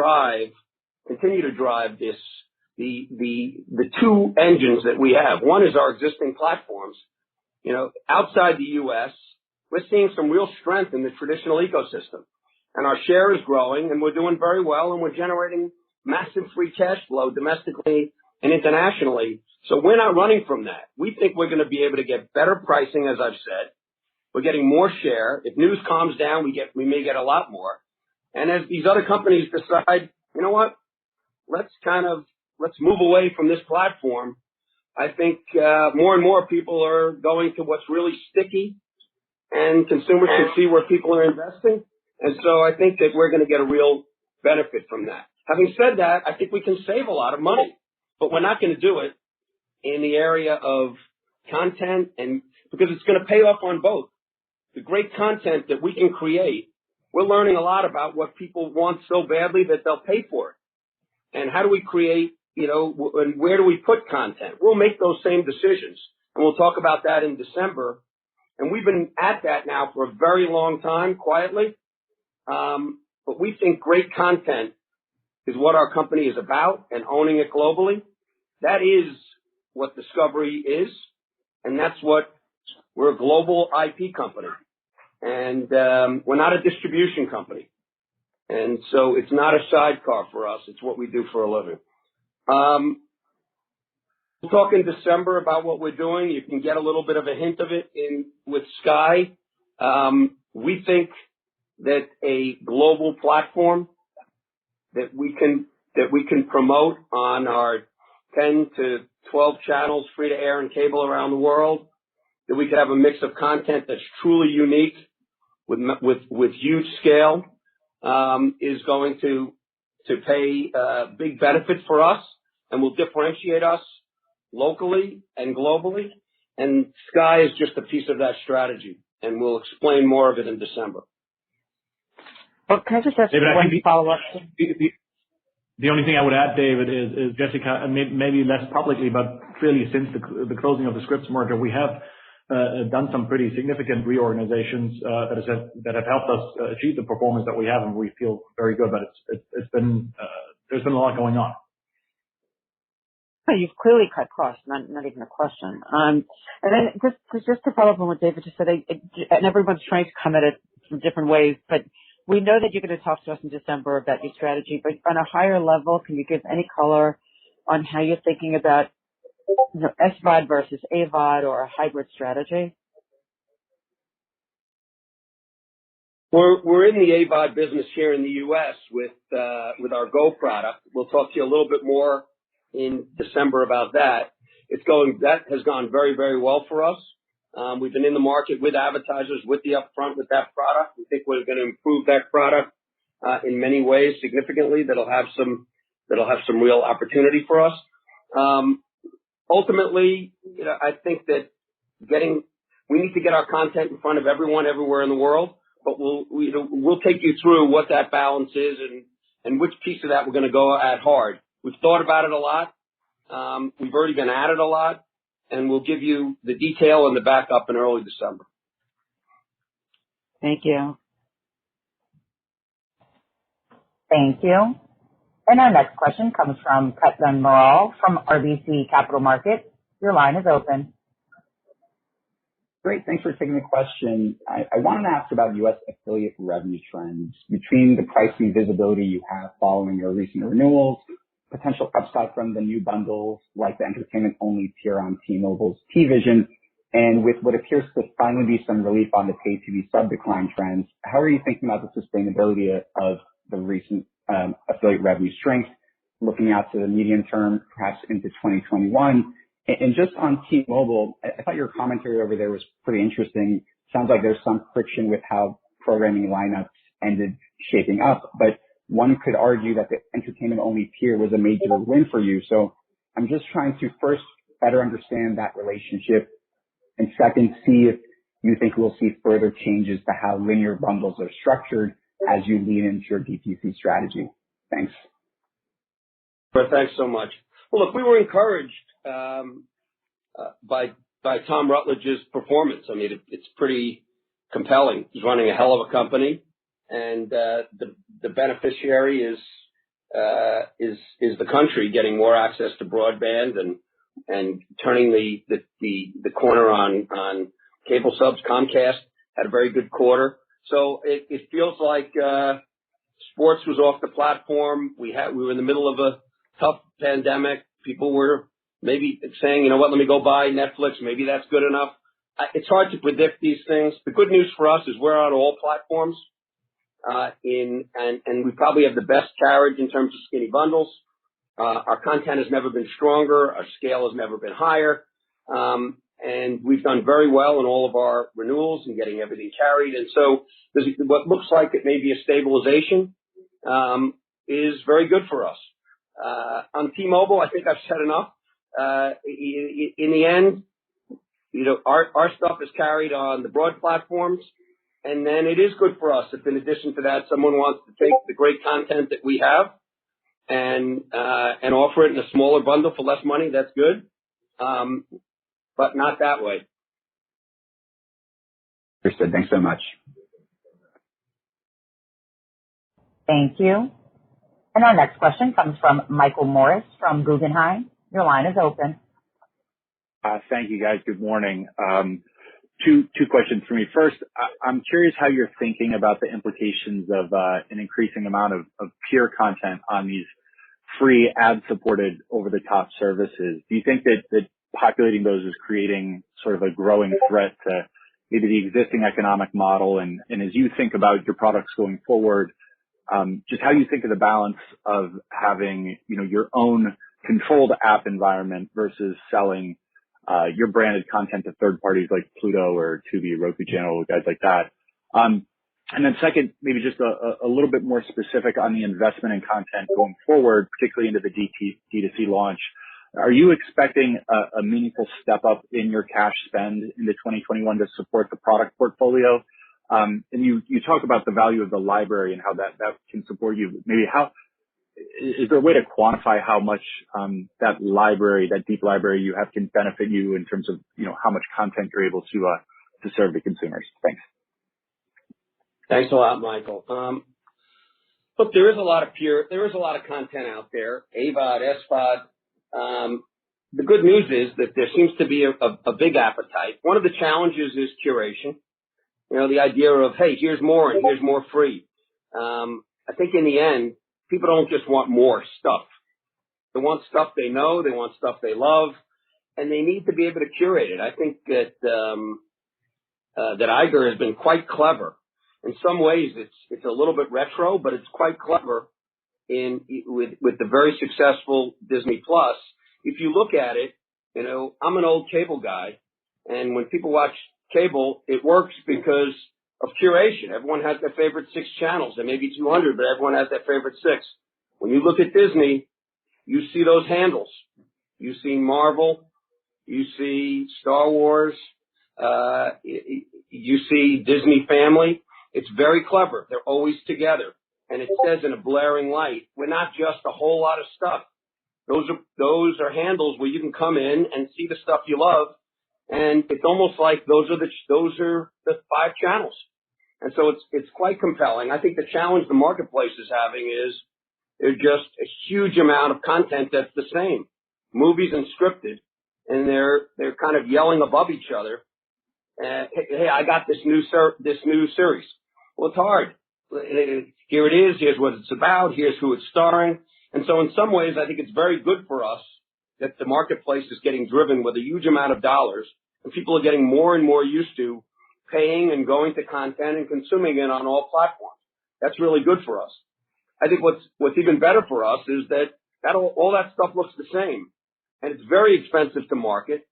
continue to drive the two engines that we have. One is our existing platforms. Outside the U.S., we're seeing some real strength in the traditional ecosystem, and our share is growing, and we're doing very well, and we're generating massive free cash flow domestically and internationally. So we're not running from that. We think we're going to be able to get better pricing, as I've said. We're getting more share. If news calms down, we may get a lot more. And as these other companies decide, you know what, let's move away from this platform, I think more and more people are going to what's really sticky, and consumers can see where people are investing. And so I think that we're going to get a real benefit from that. Having said that, I think we can save a lot of money, but we're not going to do it in the area of content, and because it's going to pay off on both. The great content that we can create, we're learning a lot about what people want so badly that they'll pay for it. And how do we create, and where do we put content? We'll make those same decisions, and we'll talk about that in December. And we've been at that now for a very long time, quietly. But we think great content is what our company is about, and owning it globally. That is what Discovery is, and that's what we're a global IP company. And we're not a distribution company. And so it's not a sidecar for us. It's what we do for a living. We'll talk in December about what we're doing. You can get a little bit of a hint of it with Sky. We think that a global platform that we can promote on our 10 to 12 channels, free to air and cable around the world, that we could have a mix of content that's truly unique with huge scale, is going to pay big benefits for us, and will differentiate us locally and globally. And Sky is just a piece of that strategy, and we'll explain more of it in December. Well, can I just ask one follow-up? The only thing I would add, David, is Jessica, and maybe less publicly, but clearly since the closing of the Scripps merger, we have done some pretty significant reorganizations that have helped us achieve the performance that we have, and we feel very good. But it's been there's been a lot going on. Oh, you've clearly cut costs, not even a question. And then just to follow up on what David just said, and everyone's trying to come at it from different ways, but we know that you're going to talk to us in December about your strategy. But on a higher level, can you give any color on how you're thinking about SVOD versus AVOD or a hybrid strategy? We're in the AVOD business here in the U.S. with our Go product. We'll talk to you a little bit more in December about that. That has gone very, very well for us. We've been in the market with advertisers, with the upfront, with that product. We think we're going to improve that product in many ways significantly. That'll have some real opportunity for us. Ultimately, I think that we need to get our content in front of everyone, everywhere in the world. But we'll take you through what that balance is and which piece of that we're going to go at hard. We've thought about it a lot. We've already been at it a lot, and we'll give you the detail and the backup in early December. Thank you. Thank you. And our next question comes from Kutgun Maral from RBC Capital Markets. Your line is open. Great. Thanks for taking the question. I wanted to ask about U.S. affiliate revenue trends between the pricing visibility you have following your recent renewals, potential upside from the new bundles like the entertainment-only tier on T-Mobile's T-Vision, and with what appears to finally be some relief on the pay TV sub-decline trends. How are you thinking about the sustainability of the recent affiliate revenue strength, looking out to the medium term, perhaps into 2021? And just on T-Mobile, I thought your commentary over there was pretty interesting. Sounds like there's some friction with how programming lineups ended shaping up, but one could argue that the entertainment-only tier was a major win for you. So I'm just trying to first better understand that relationship, and second, see if you think we'll see further changes to how linear bundles are structured as you lean into your DTC strategy. Thanks. Thanks so much. Well, look, we were encouraged by Tom Rutledge's performance. I mean, it's pretty compelling. He's running a hell of a company, and the beneficiary is the country getting more access to broadband and turning the corner on cable subs. Comcast had a very good quarter, so it feels like sports was off the platform. We were in the middle of a tough pandemic. People were maybe saying, you know what, let me go buy Netflix. Maybe that's good enough. It's hard to predict these things. The good news for us is we're on all platforms, and we probably have the best carriage in terms of skinny bundles. Our content has never been stronger. Our scale has never been higher. And we've done very well in all of our renewals and getting everything carried. And so what looks like it may be a stabilization is very good for us. On T-Mobile, I think I've said enough. In the end, you know, our stuff is carried on the broad platforms, and then it is good for us if, in addition to that, someone wants to take the great content that we have and offer it in a smaller bundle for less money. That's good, but not that way. Understood. Thanks so much. Thank you. And our next question comes from Michael Morris from Guggenheim. Your line is open. Thank you, guys. Good morning. Two questions for me. First, I'm curious how you're thinking about the implications of an increasing amount of peer content on these free ad-supported over-the-top services. Do you think that populating those is creating sort of a growing threat to maybe the existing economic model? And as you think about your products going forward, just how you think of the balance of having, you know, your own controlled app environment versus selling your branded content to third parties like Pluto or Tubi, Roku Channel, guys like that. And then second, maybe just a little bit more specific on the investment in content going forward, particularly into the D2C launch. Are you expecting a meaningful step up in your cash spend into 2021 to support the product portfolio? And you talk about the value of the library and how that can support you. Maybe is there a way to quantify how much that library, that deep library you have, can benefit you in terms of, you know, how much content you're able to serve the consumers? Thanks. Thanks a lot, Michael. Look, there is a lot of content out there, AVOD, SVOD. The good news is that there seems to be a big appetite. One of the challenges is curation. You know, the idea of, hey, here's more and here's more free. I think in the end, people don't just want more stuff. They want stuff they know, they want stuff they love, and they need to be able to curate it. I think that Iger has been quite clever. In some ways, it's a little bit retro, but it's quite clever with the very successful Disney Plus. If you look at it, you know, I'm an old cable guy, and when people watch cable, it works because of curation. Everyone has their favorite 6 channels. There may be 200, but everyone has their favorite 6. When you look at Disney, you see those handles. You see Marvel. You see Star Wars. You see Disney Family. It's very clever. They're always together. And it says in a blaring light, we're not just a whole lot of stuff. Those are handles where you can come in and see the stuff you love. And it's almost like those are the 5 channels. And so it's quite compelling. I think the challenge the marketplace is having is there's just a huge amount of content that's the same, movies and scripted, and they're kind of yelling above each other. Hey, I got this new series. Well, it's hard. Here it is. Here's what it's about. Here's who it's starring. And so in some ways, I think it's very good for us that the marketplace is getting driven with a huge amount of dollars, and people are getting more and more used to paying and going to content and consuming it on all platforms. That's really good for us. I think what's even better for us is that all that stuff looks the same, and it's very expensive to market.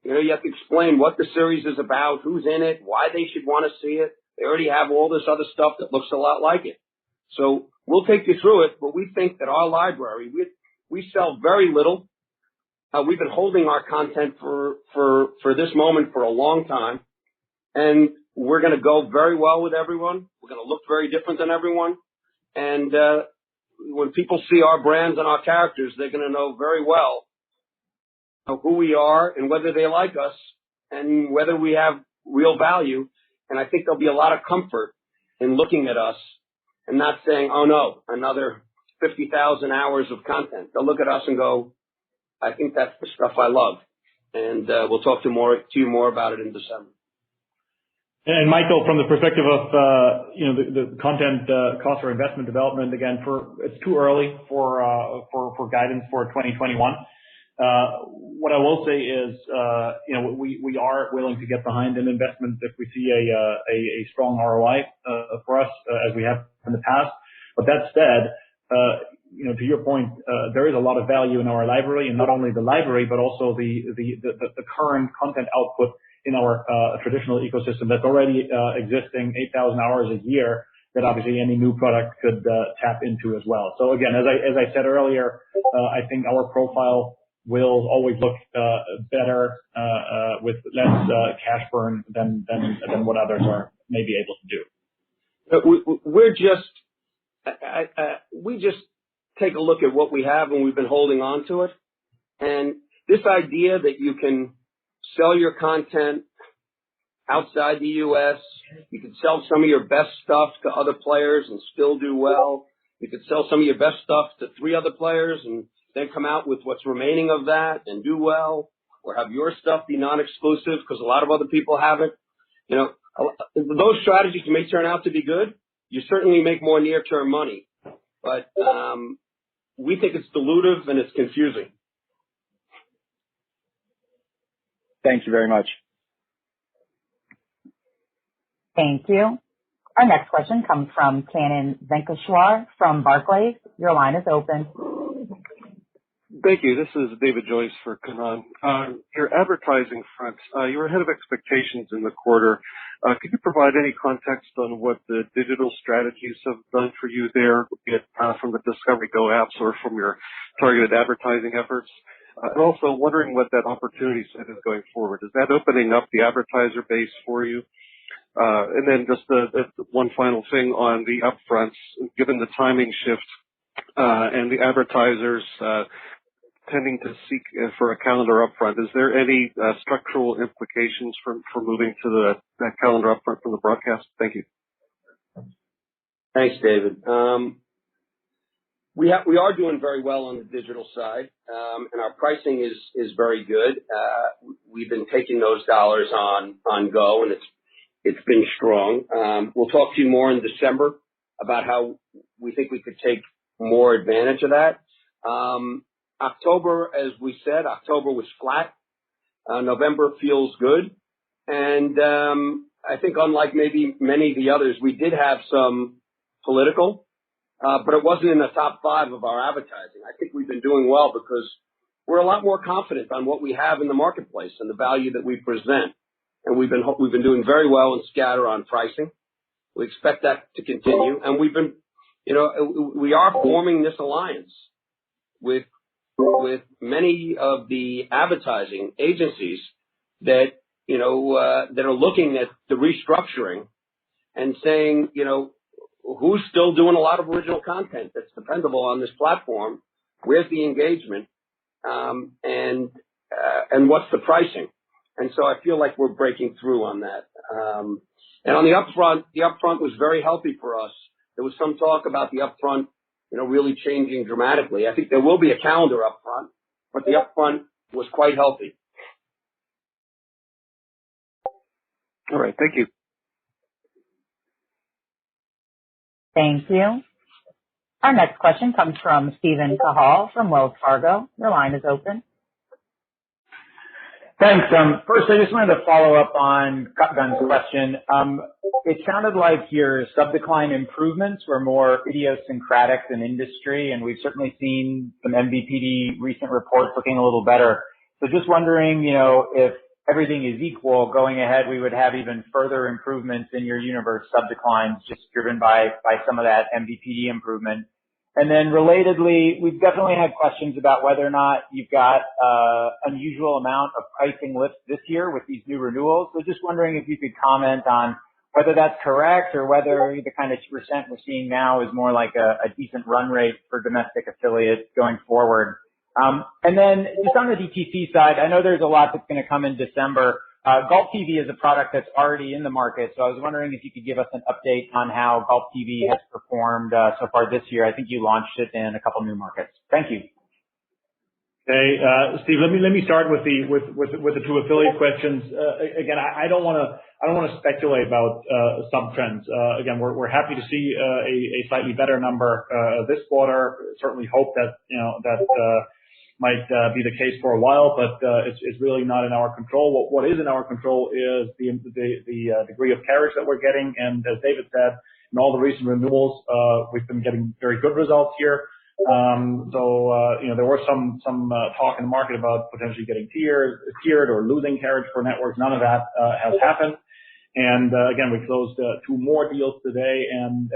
You know, you have to explain what the series is about, who's in it, why they should want to see it. They already have all this other stuff that looks a lot like it. So we'll take you through it, but we think that our library, we sell very little. We've been holding our content for this moment for a long time, and we're going to go very well with everyone. We're going to look very different than everyone. And when people see our brands and our characters, they're going to know very well who we are and whether they like us and whether we have real value. And I think there'll be a lot of comfort in looking at us and not saying, oh no, another 50,000 hours of content. They'll look at us and go, I think that's the stuff I love. And we'll talk to you more about it in December. And Michael, from the perspective of the content cost or investment development, again, it's too early for guidance for 2021. What I will say is, we are willing to get behind an investment if we see a strong ROI for us, as we have in the past. But that said, to your point, there is a lot of value in our library, and not only the library, but also the current content output in our traditional ecosystem that's already existing 8,000 hours a year that obviously any new product could tap into as well. So again, as I said earlier, I think our profile will always look better with less cash burn than what others are maybe able to do. We just take a look at what we have, and we've been holding on to it. And this idea that you can sell your content outside the U.S., you can sell some of your best stuff to other players and still do well. You could sell some of your best stuff to 3 other players and then come out with what's remaining of that and do well, or have your stuff be non-exclusive because a lot of other people have it. Those strategies may turn out to be good. You certainly make more near-term money, but we think it's dilutive and it's confusing. Thank you very much. Thank you. Our next question comes from Kannan Venkateshwar from Barclays. Your line is open. Thank you. This is David Joyce for Kannan. Your advertising front, you were ahead of expectations in the quarter. Could you provide any context on what the digital strategies have done for you there, be it from the Discovery Go apps or from your targeted advertising efforts? And also wondering what that opportunity set is going forward. Is that opening up the advertiser base for you? And then just one final thing on the upfronts, given the timing shift and the advertisers tending to seek for a calendar upfront, is there any structural implications for moving to that calendar upfront from the broadcast? Thank you. Thanks, David. We are doing very well on the digital side, and our pricing is very good. We've been taking those dollars on Go, and it's been strong. We'll talk to you more in December about how we think we could take more advantage of that. October, as we said, October was flat. November feels good. And I think unlike maybe many of the others, we did have some political, but it wasn't in the top 5 of our advertising. I think we've been doing well because we're a lot more confident on what we have in the marketplace and the value that we present. And we've been doing very well in scatter on pricing. We expect that to continue. And we are forming this alliance with many of the advertising agencies that are looking at the restructuring and saying, who's still doing a lot of original content that's dependable on this platform? Where's the engagement? And what's the pricing? And so I feel like we're breaking through on that. And on the upfront was very healthy for us. There was some talk about the upfront, really changing dramatically. I think there will be a calendar upfront, but the upfront was quite healthy. All right. Thank you. Thank you. Our next question comes from Steven Cahall from Wells Fargo. Your line is open. Thanks. First, I just wanted to follow up on Kutgun's question. It sounded like your sub-decline improvements were more idiosyncratic than industry, and we've certainly seen some MVPD recent reports looking a little better. So just wondering, if everything is equal, going ahead, we would have even further improvements in your universe sub-declines just driven by some of that MVPD improvement. And then relatedly, we've definitely had questions about whether or not you've got unusual amount of pricing lift this year with these new renewals. So just wondering if you could comment on whether that's correct or whether the kind of 2% we're seeing now is more like a decent run rate for domestic affiliates going forward. And then just on the DTC side, I know there's a lot that's going to come in December. Golf TV is a product that's already in the market, so I was wondering if you could give us an update on how Golf TV has performed performed so far this year. I think you launched it in a couple new markets. Thank you. Hey, Steve, let me start with the two affiliate questions. Again, I don't want to speculate about sub-trends. Again, we're happy to see a slightly better number this quarter. Certainly hope that might be the case for a while, but it's really not in our control. What is in our control is the degree of carriage that we're getting, and as David said, in all the recent renewals, we've been getting very good results here. There was some talk in the market about potentially getting tiered or losing carriage for networks. None of that has happened. And again, we closed two more deals today and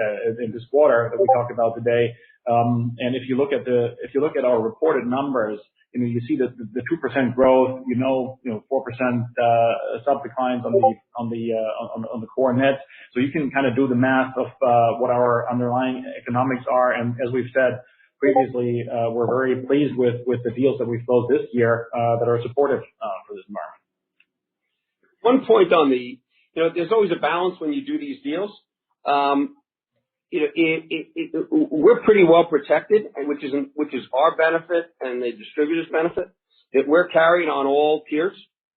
in this quarter that we talked about today. And if you look at our reported numbers, you see the 2% growth, 4% sub declines on the core net. So you can kind of do the math of what our underlying economics are. And as we've said previously, we're very pleased with the deals that we've closed this year that are supportive for this environment. One point on there's always a balance when you do these deals. We're pretty well protected, which is our benefit and the distributor's benefit, that we're carried on all tiers,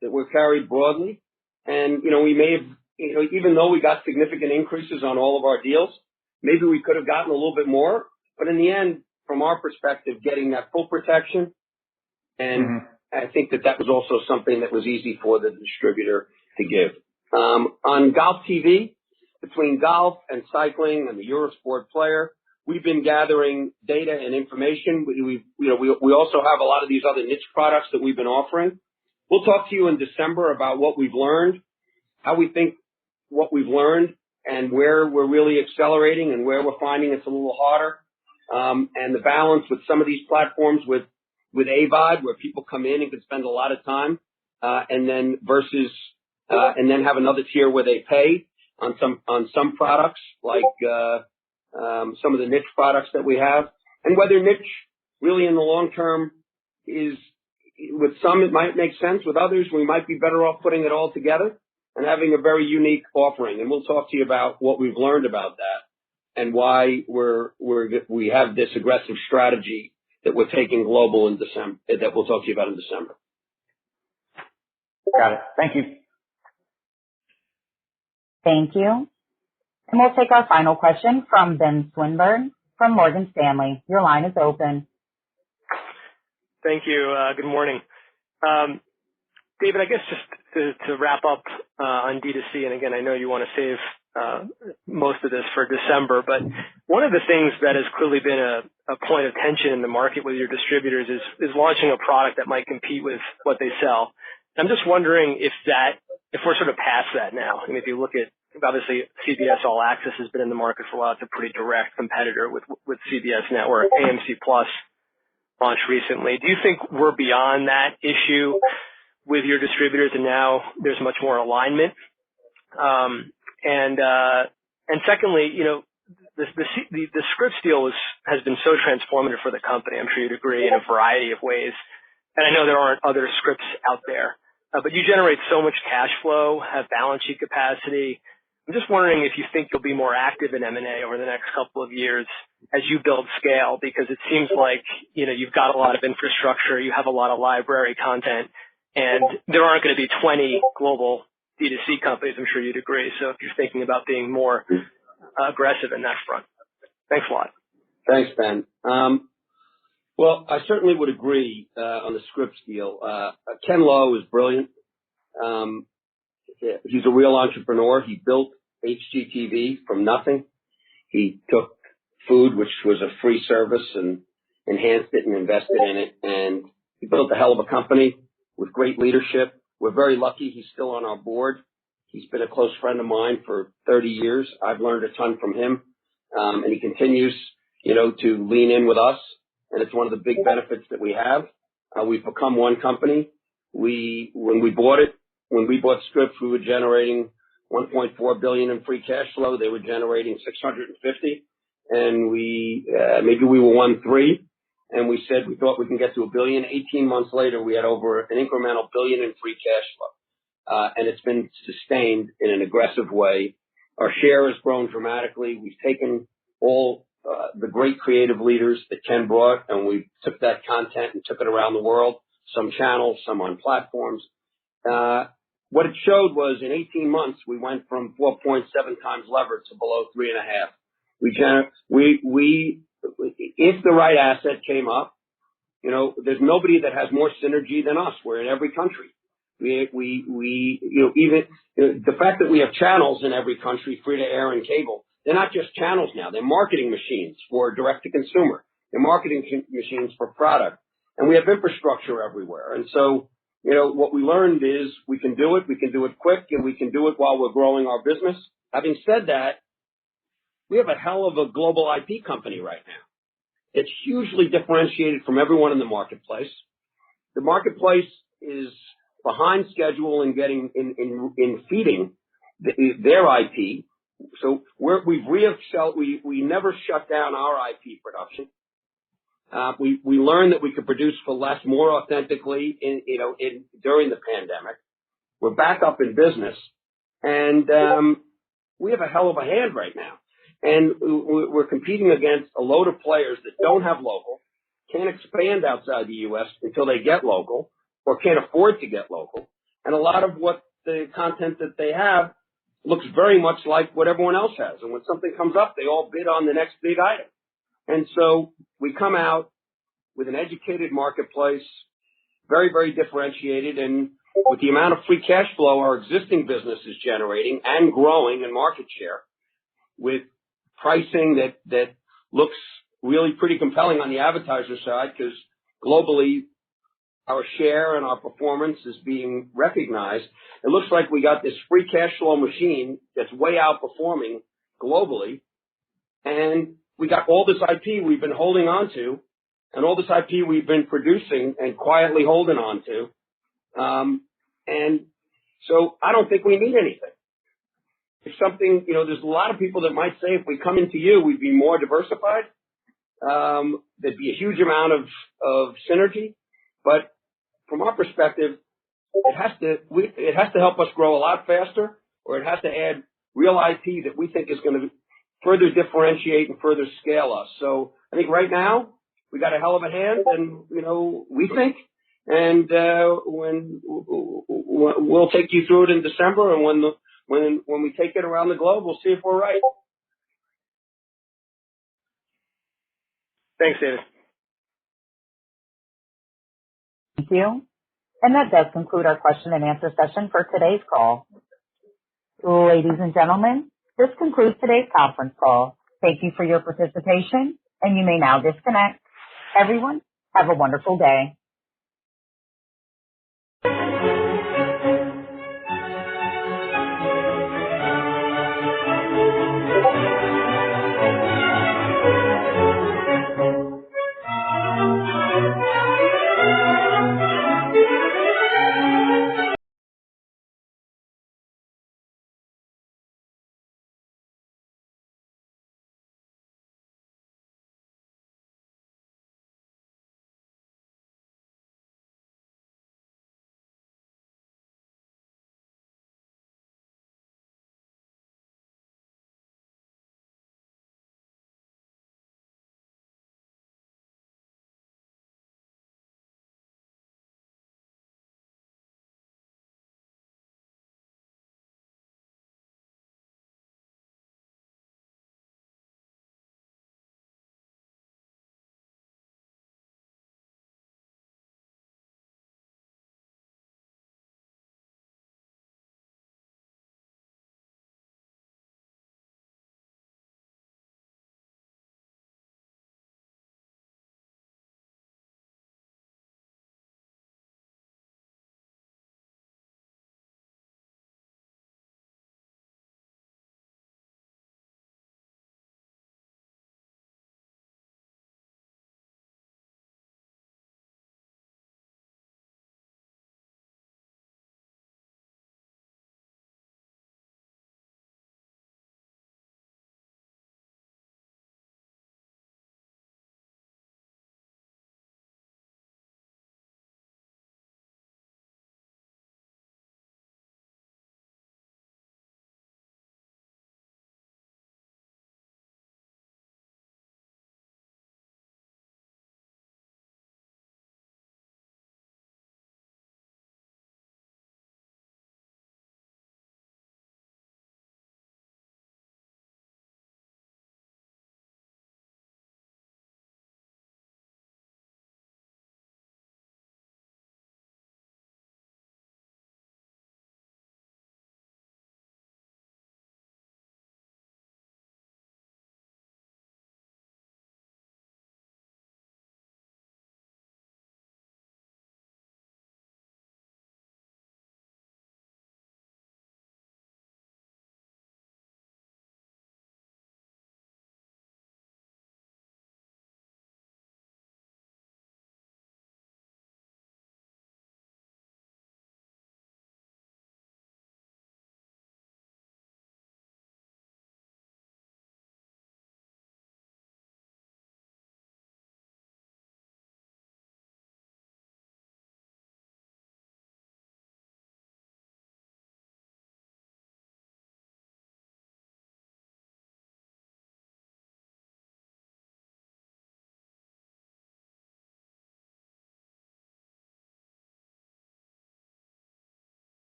that we're carried broadly. And, we may have, even though we got significant increases on all of our deals, maybe we could have gotten a little bit more. But in the end, from our perspective, getting that full protection, and I think that was also something that was easy for the distributor to give. On Golf TV, between golf and cycling and the Eurosport player, we've been gathering data and information. We also have a lot of these other niche products that we've been offering. We'll talk to you in December about what we've learned, how we think what we've learned, and where we're really accelerating and where we're finding it's a little harder. And the balance with some of these platforms with AVOD, where people come in and can spend a lot of time, and then versus and then have another tier where they pay on some products, like some of the niche products that we have. And whether niche really in the long term is, with some it might make sense, with others we might be better off putting it all together and having a very unique offering. And we'll talk to you about what we've learned about that and why we have this aggressive strategy that we're taking global in December, that we'll talk to you about in December. Got it. Thank you. Thank you. And we'll take our final question from Ben Swinburne from Morgan Stanley. Your line is open. Thank you. Good morning. David, I guess just to wrap up on D2C, and again, I know you want to save most of this for December, but one of the things that has clearly been a point of tension in the market with your distributors is launching a product that might compete with what they sell. I'm just wondering if we're sort of past that now. I mean, if you look at, obviously, CBS All Access has been in the market for a while. It's a pretty direct competitor with CBS Network. AMC Plus launched recently. Do you think we're beyond that issue with your distributors and now there's much more alignment? And secondly, the Scripps deal has been so transformative for the company. I'm sure you'd agree, in a variety of ways. And I know there aren't other Scripps out there. But you generate so much cash flow, have balance sheet capacity. I'm just wondering if you think you'll be more active in M&A over the next couple of years as you build scale, because it seems like, you've got a lot of infrastructure, you have a lot of library content, and there aren't going to be 20 global D2C companies. I'm sure you'd agree. So if you're thinking about being more aggressive in that front. Thanks a lot. Thanks, Ben. Well, I certainly would agree on the Scripps deal. Ken Lowe is brilliant. He's a real entrepreneur. He built HGTV from nothing. He took food, which was a free service, and enhanced it and invested in it. And he built a hell of a company with great leadership. We're very lucky he's still on our board. He's been a close friend of mine for 30 years. I've learned a ton from him. And he continues, to lean in with us. And it's one of the big benefits that we have. We've become one company. When we bought Scripps, we were generating $1.4 billion in free cash flow. They were generating $650, and maybe we were 1.3, and we said we thought we can get to $1 billion. 18 months later, we had over an incremental $1 billion in free cash flow, and it's been sustained in an aggressive way. Our share has grown dramatically. We've taken all the great creative leaders that Ken brought, and we took that content and took it around the world, some channels, some on platforms. What it showed was in 18 months, we went from 4.7 times levered to below 3.5. If the right asset came up, there's nobody that has more synergy than us. We're in every country. Even the fact that we have channels in every country, free to air and cable, they're not just channels now. They're marketing machines for direct to consumer. They're marketing machines for product. And we have infrastructure everywhere. And so, what we learned is we can do it quick, and we can do it while we're growing our business. Having said that, we have a hell of a global IP company right now. It's hugely differentiated from everyone in the marketplace. The marketplace is behind schedule in getting in feeding their IP. So we never shut down our IP production. We learned that we could produce for less, more authentically during the pandemic. We're back up in business, and we have a hell of a hand right now. And we're competing against a load of players that don't have local, can't expand outside the U.S. until they get local, or can't afford to get local. And a lot of what the content that they have looks very much like what everyone else has. And when something comes up, they all bid on the next big item. And so we come out with an educated marketplace, very, very differentiated. And with the amount of free cash flow our existing business is generating and growing in market share, with pricing that looks really pretty compelling on the advertiser side, because globally our share and our performance is being recognized. It looks like we got this free cash flow machine that's way outperforming globally. And we got all this IP we've been holding on to, and all this IP we've been producing and quietly holding on to. And so I don't think we need anything. If something, there's a lot of people that might say if we come into you, we'd be more diversified. There'd be a huge amount of synergy. But from our perspective, it has to help us grow a lot faster, or it has to add real IP that we think is going to further differentiate and further scale us. So I think right now we got a hell of a hand, and we think, and when we'll take you through it in December, and when we take it around the globe, we'll see if we're right. Thanks, David. Thank you. And that does conclude our question and answer session for today's call. Ladies and gentlemen, this concludes today's conference call. Thank you for your participation, and you may now disconnect. Everyone, have a wonderful day.